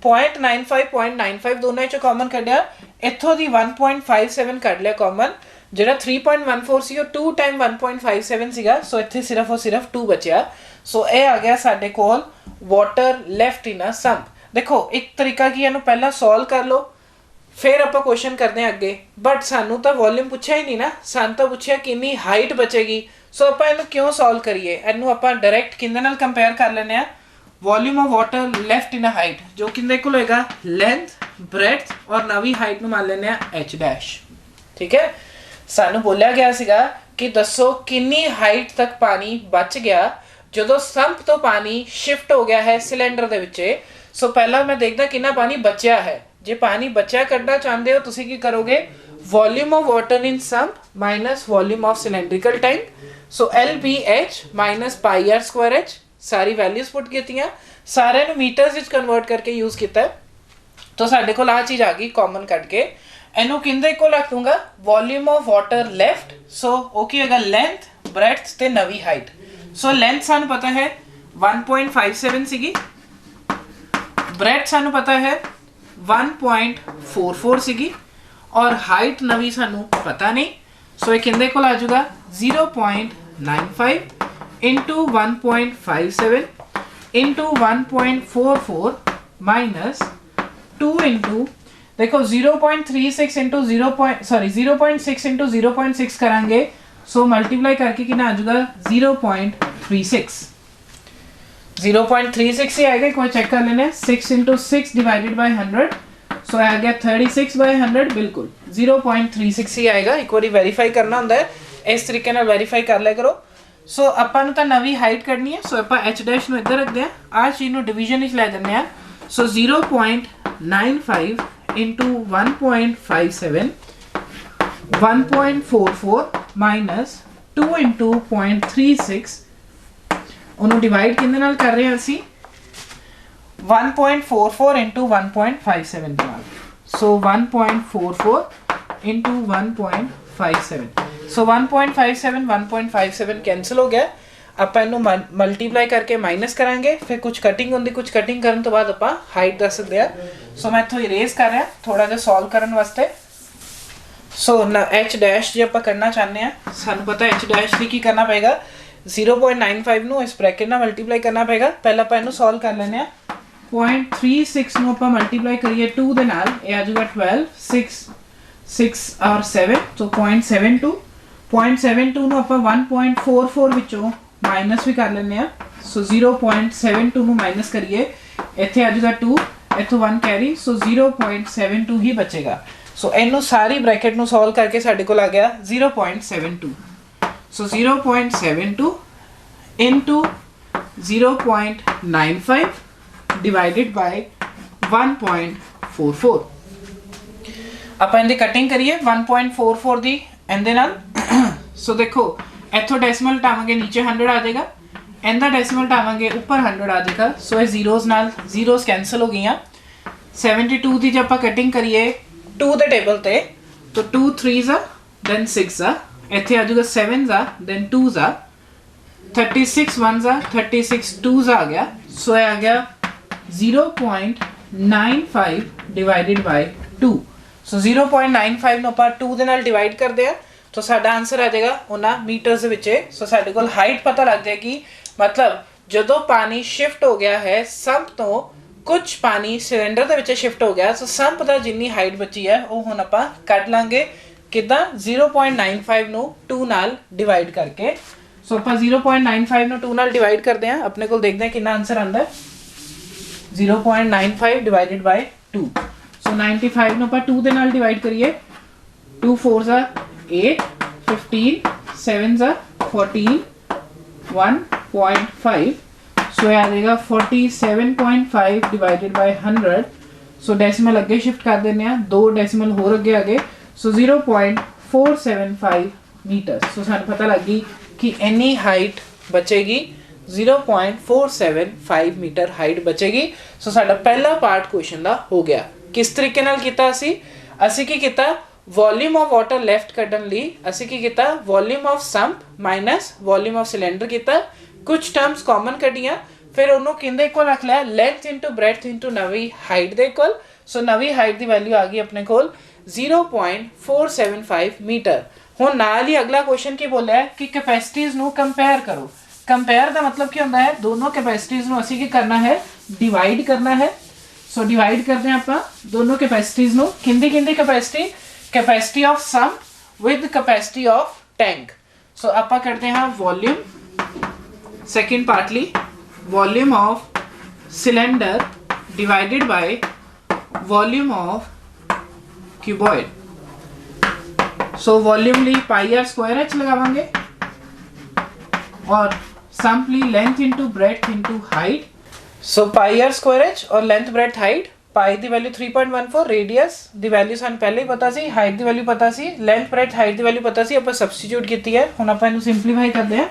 0.95 दोनों चो कॉमन कढ़िया, इत्थों दी 1.57 कढ़ लिया कॉमन। ਜਿਹੜਾ 3.14 ਸੀ ਉਹ 2 ਟਾਈਮ 1.57 ਸੀਗਾ। ਸੋ ਇੱਥੇ ਸਿਰਫ ਔਰ ਸਿਰਫ 2 ਬਚਿਆ। ਸੋ ਇਹ ਆ ਗਿਆ ਸਾਡੇ ਕੋਲ ਵਾਟਰ ਲੈਫਟ ਇਨ ਅ ਸੰਪ। ਦੇਖੋ ਇੱਕ ਤਰੀਕਾ ਕੀ ਇਹਨੂੰ ਪਹਿਲਾਂ ਸੋਲਵ ਕਰ ਲਓ, ਫਿਰ ਆਪਾਂ ਕੁਐਸਚਨ ਕਰਦੇ ਹਾਂ ਅੱਗੇ। ਬਟ ਸਾਨੂੰ ਤਾਂ ਵੋਲਿਊਮ ਪੁੱਛਿਆ ਹੀ ਨਹੀਂ ਨਾ, ਸਾਨੂੰ ਤਾਂ ਪੁੱਛਿਆ ਕਿੰਨੀ ਹਾਈਟ ਬਚੇਗੀ। ਸੋ ਆਪਾਂ ਇਹਨੂੰ ਕਿਉਂ ਸੋਲਵ ਕਰੀਏ, ਇਹਨੂੰ ਆਪਾਂ ਡਾਇਰੈਕਟ ਕਿੰਦੇ ਨਾਲ ਕੰਪੇਅਰ ਕਰ ਲੈਂਦੇ ਆ, volume of water left in a height जो किंदे कोल होएगा लेंथ ब्रेथ और नवी हाइट ਨੂੰ ਮੰਨ ਲੈਂਦੇ ਆ h डैश। ठीक है, ਸਾਨੂੰ ਬੋਲਿਆ ਗਿਆ ਸੀਗਾ ਕਿ ਦੱਸੋ ਕਿੰਨੀ ਹਾਈਟ ਤੱਕ ਪਾਣੀ ਬਚ ਗਿਆ ਜਦੋਂ ਸੰਪ ਤੋਂ ਪਾਣੀ ਸ਼ਿਫਟ ਹੋ ਗਿਆ ਹੈ ਸਿਲੰਡਰ ਦੇ ਵਿੱਚ। ਸੋ ਪਹਿਲਾਂ ਮੈਂ ਦੇਖਦਾ ਕਿੰਨਾ ਪਾਣੀ ਬਚਿਆ ਹੈ। ਜੇ ਪਾਣੀ ਬਚਿਆ ਕੱਢਣਾ ਚਾਹੁੰਦੇ ਹੋ ਤੁਸੀਂ ਕੀ ਕਰੋਗੇ, volume of water in sump minus volume of cylindrical tank. So LBH minus pi r square h, सारी वैल्यूज पुट कीतियां, सारे मीटर्स विच कन्वर्ट करके यूज किया है। तो साडे कोल आ चीज़ आ गई कॉमन कट के, इनू किंदे को रख दूंगा वॉल्यूम ऑफ वाटर लेफ्ट। सो वो की होगा लेंथ, ब्रेड्थ ते नवी हाइट। सो लेंथ सानू पता है 1.57 सीगी, ब्रेड्थ सानू पता है 1.44 सीगी, और हाइट नवी सानू पता नहीं। सो ये किंदे को आ जाएगा 0.95 इंटू 1.57 इंटू 1.44 माइनस 2 इंटू, देखो 0.36 इंटू 0.6 इंटू 0.6 करांगे, सो मल्टीप्लाई करके कितना आ जाएगा 0.36। 0.36 ही आएगा, एक बार चेक कर लेने। 6 इंटू 6 डिवाइडेड बाई 100, सो आ गया 36/100, बिल्कुल 0.36 ही आएगा। एक बार वेरीफाई करना होंगे, इस तरीके नाल वेरीफाई कर लिया करो। सो आपां नूं तां नवी हाइट कढनी है, सो आपां H डैश नूं इधर रखते हैं, आ चीज़ नूं डिवीजन विच लै दिंदे हैं। सो 0.95 इंटू 1.57 1.44 माइनस 2 इंटू 0.36, उन्होंने डिवाइड किंदे नाल कर रहे हैं असी 1.44 इंटू 1.57 के नाल। सो 1.44 इंटू 1.57, सो 1.57 कैंसिल हो गया। ਆਪਾਂ ਇਹਨੂੰ ਮਲਟੀਪਲਾਈ ਕਰਕੇ ਮਾਈਨਸ ਕਰਾਂਗੇ, ਫਿਰ ਕੁਝ ਕਟਿੰਗ ਹੁੰਦੀ, ਕੁਝ ਕਟਿੰਗ ਕਰਨ ਤੋਂ ਬਾਅਦ ਆਪਾਂ ਹਾਈਟ ਦੱਸ ਸਕਦੇ ਆ। ਸੋ ਮੈਂ ਇੱਥੋਂ ਇਰੇਜ਼ ਕਰ ਰਿਹਾ ਥੋੜਾ ਜਿਹਾ ਸੋਲਵ ਕਰਨ ਵਾਸਤੇ। ਸੋ H ਡੈਸ਼ ਜੇ ਆਪਾਂ ਕਰਨਾ ਚਾਹੁੰਦੇ ਆ, ਸਾਨੂੰ ਪਤਾ H ਡੈਸ਼ ਲਈ ਕੀ ਕਰਨਾ ਪਏਗਾ, 0.95 ਨੂੰ ਇਸ ਬ੍ਰੈਕਟ ਨਾਲ ਮਲਟੀਪਲਾਈ ਕਰਨਾ ਪਏਗਾ। ਪਹਿਲਾਂ ਆਪਾਂ ਇਹਨੂੰ ਸੋਲਵ ਕਰ ਲੈਂਦੇ ਆ। 0.36 ਨੂੰ ਆਪਾਂ ਮਲਟੀਪਲਾਈ ਕਰੀਏ 2 ਦੇ ਨਾਲ, ਇਹ ਆ ਜਾਊਗਾ 12, 6 ਔਰ 7, ਸੋ 0.72 ਨੂੰ ਆਪਾਂ 1.44 ਵਿੱਚੋਂ माइनस भी कर लेने। सो 0.72 ਨੂੰ ਮਾਈਨਸ ਕਰੀਏ, ਇੱਥੇ ਆ ਜਾਊਗਾ 2, ਇੱਥੋਂ 1 ਕੈਰੀ, ਸੋ 0.72 ਹੀ ਬਚੇਗਾ। ਸੋ ਇਹਨੂੰ ਸਾਰੀ ਬ੍ਰੈਕਟ ਨੂੰ ਸੋਲਵ ਕਰਕੇ ਸਾਡੇ ਕੋਲ ਆ ਗਿਆ 0.72। ਸੋ 0.72 ਇਨਟੂ 0.95 डिवाइडेड बाय 1.44। ਆਪਾਂ ਇਹਦੀ ਕਟਿੰਗ ਕਰੀਏ 1.44 ਦੀ ਇਹਦੇ ਨਾਲ। ਸੋ ਦੇਖੋ ਇੱਥੋਂ ਡੈਸੀਮਲ ਹਟਾਵਾਂਗੇ ਨੀਚੇ 100 ਆ ਜਾਏਗਾ, ਇਹਦਾ ਡੈਸੀਮਲ ਹਟਾਵਾਂਗੇ ਉੱਪਰ 100 ਆ ਜਾਏਗਾ। ਸੋ ਇਹ ਜ਼ੀਰੋਜ਼ ਨਾਲ ਜ਼ੀਰੋਜ਼ ਕੈਂਸਲ ਹੋ ਗਈਆਂ। 72 ਦੀ ਜੇ ਆਪਾਂ ਕਟਿੰਗ ਕਰੀਏ 2 ਦੇ ਟੇਬਲ ਤੇ, ਤਾਂ 2 3s ਆ, ਦੈਨ 6 ਆ, ਇੱਥੇ ਆ ਜਾਊਗਾ 7s ਆ, ਦੈਨ 2s ਆ, 36 1s ਆ, 36 2s ਆ ਗਿਆ। ਸੋ ਇਹ ਆ ਗਿਆ 0.95 डिवाइडेड बाय 2। सो 0.95 ਨੂੰ ਆਪਾਂ 2 ਦੇ ਨਾਲ ਡਿਵਾਈਡ ਕਰਦੇ ਆ, तो साडा आंसर आ जाएगा उन्होंने मीटर्स विच। सो साडे कोल हाइट पता लग जाएगी, मतलब जदों पानी शिफ्ट हो गया है संप तो कुछ पानी सिलेंडर दे विच शिफ्ट हो गया, सो संप दा जिन्नी हाइट बची है वो हुण आपां कढ लांगे किदां 0.95 ਨੂੰ 2 ਨਾਲ डिवाइड करके। सो आपां 0.95 ਨੂੰ 2 ਨਾਲ डिवाइड करते हैं, अपने कोल देखते हैं कितना आंसर आंदा है 0.95 डिवाइडेड बाय 2। सो 95 ਨੂੰ ਆਪਾਂ 2 ਦੇ ਨਾਲ डिवाइड करिए, 2 4s are 8, 15, 7s are 14, 1.5, सो आ जाएगा 47.5 डिवाइडेड बाय 100। सो डेसिमल अगे शिफ्ट कर देने, 2 डेसिमल होर अगे आ गए, सो 0.475 मीटर। सो सानू पता लग गई कि इन्नी हाइट बचेगी, 0.475 मीटर हाइट बचेगी। सो साडा पहला पार्ट क्वेश्चन दा हो गया। किस तरीके नाल कीता असी की कीता, वॉल्यूम ऑफ वाटर लेफ्ट कढन लई असी की कीता volume of sump minus volume of cylinder कीता, कुछ टर्म्स कॉमन कढियां, फिर उन्हों किंदे इक्वल रख लिया लेंथ इंटू ब्रेथ इंटू नवी हाइट दे इक्वल। सो नवी हाइट की वैल्यू आ गई अपने कोल 0.475 मीटर। हुण नाल ही अगला क्वेश्चन की बोलिया है कि कैपेसिटीज नूं कंपेयर करो। कंपेयर का मतलब क्या होता है, दोनों कैपेसिटीज नूं असी की करना है, डिवाइड करना है। सो डिवाइड करते हैं आपां दोनों कैपेसिटीज नूं, किंदी किंदी capacity, capacity of sump with capacity of tank. So आपां करते हैं volume, second partly volume of cylinder divided by volume of cuboid. So volume ली पाई आर स्क्वायर एच लगावांगे, और सम्प ली length into breadth into height. So pi r square h और length breadth height pi ਦੀ value 3.14, radius ਦੀ value ਸਾਨੂੰ ਪਹਿਲੇ ਹੀ ਪਤਾ ਸੀ, ਹਾਈਟ ਦੀ ਵੈਲਿਊ ਪਤਾ ਸੀ, ਲੈਂਥ ਬ੍ਰੈਡਥ ਹਾਈਟ ਦੀ ਵੈਲਿਊ ਪਤਾ ਸੀ, ਆਪਾਂ ਸਬਸਟੀਟਿਊਟ ਕੀਤੀ ਹੈ। ਹੁਣ ਆਪਾਂ ਇਹਨੂੰ ਸਿੰਪਲੀਫਾਈ ਕਰਦੇ ਹਾਂ,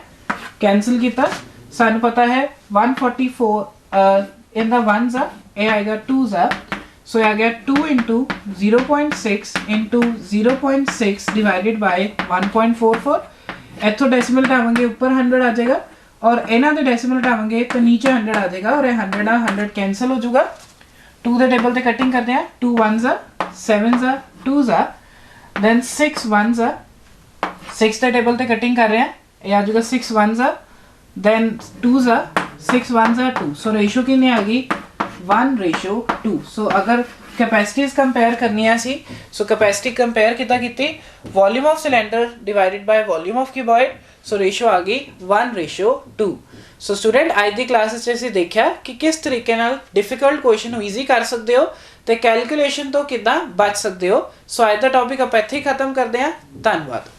ਕੈਂਸਲ ਕੀਤਾ, ਸਾਨੂੰ ਪਤਾ ਹੈ 144 ਇਹਦਾ 1s ਆ, ਇਹ ਆਏਗਾ 2s ਆ, ਸੋ ਇਹ ਆ ਗਿਆ 2 into 0.6 into 0.6 divided by 1.44। ਇੱਥੋਂ ਡੈਸੀਮਲ ਹਟਾਵਾਂਗੇ ਉੱਪਰ 100 ਆ ਜਾਏਗਾ, ਔਰ ਇਹਨਾਂ ਦੇ ਡੈਸੀਮਲ ਹਟਾਵਾਂਗੇ ਤਾਂ ਨੀਚੇ 100 ਆ ਜਾਏਗਾ, ਔਰ ਇਹ 100 ਨਾਲ 100 ਕੈਂਸਲ ਹੋ ਜਾਊਗਾ। 2 ਦੇ ਟੇਬਲ ਤੇ ਕਟਿੰਗ ਕਰਦੇ ਆ, 2 1s ਆ, 7s ਆ, 2s ਆ, then 6 1s ਆ, 6 ਦੇ ਟੇਬਲ ਤੇ ਕਟਿੰਗ ਕਰ ਰਹੇ ਆ, ਇਹ ਆ ਜਾਊਗਾ 6 1s ਆ, then 2s ਆ, 6 1s ਆ 2, ਸੋ ਰੇਸ਼ੋ ਕਿੰਨੀ ਆ ਗਈ 1:2। ਸੋ ਅਗਰ कैपेसिटीज कंपेयर करनी है सी, सो कैपेसिटी कंपेयर कितना की, volume of cylinder divided by volume of cuboid, so ratio आ गई 1:2। सो स्टूडेंट अज की क्लास असीं देखा कि किस तरीके नाल डिफिकल्ट क्वेश्चन ईजी कर सकते हो तो कैलकुलेशन तो किद्दां बच सकते हो। सो अज का टॉपिक आप इत्थे ही खत्म करते हैं। धन्यवाद।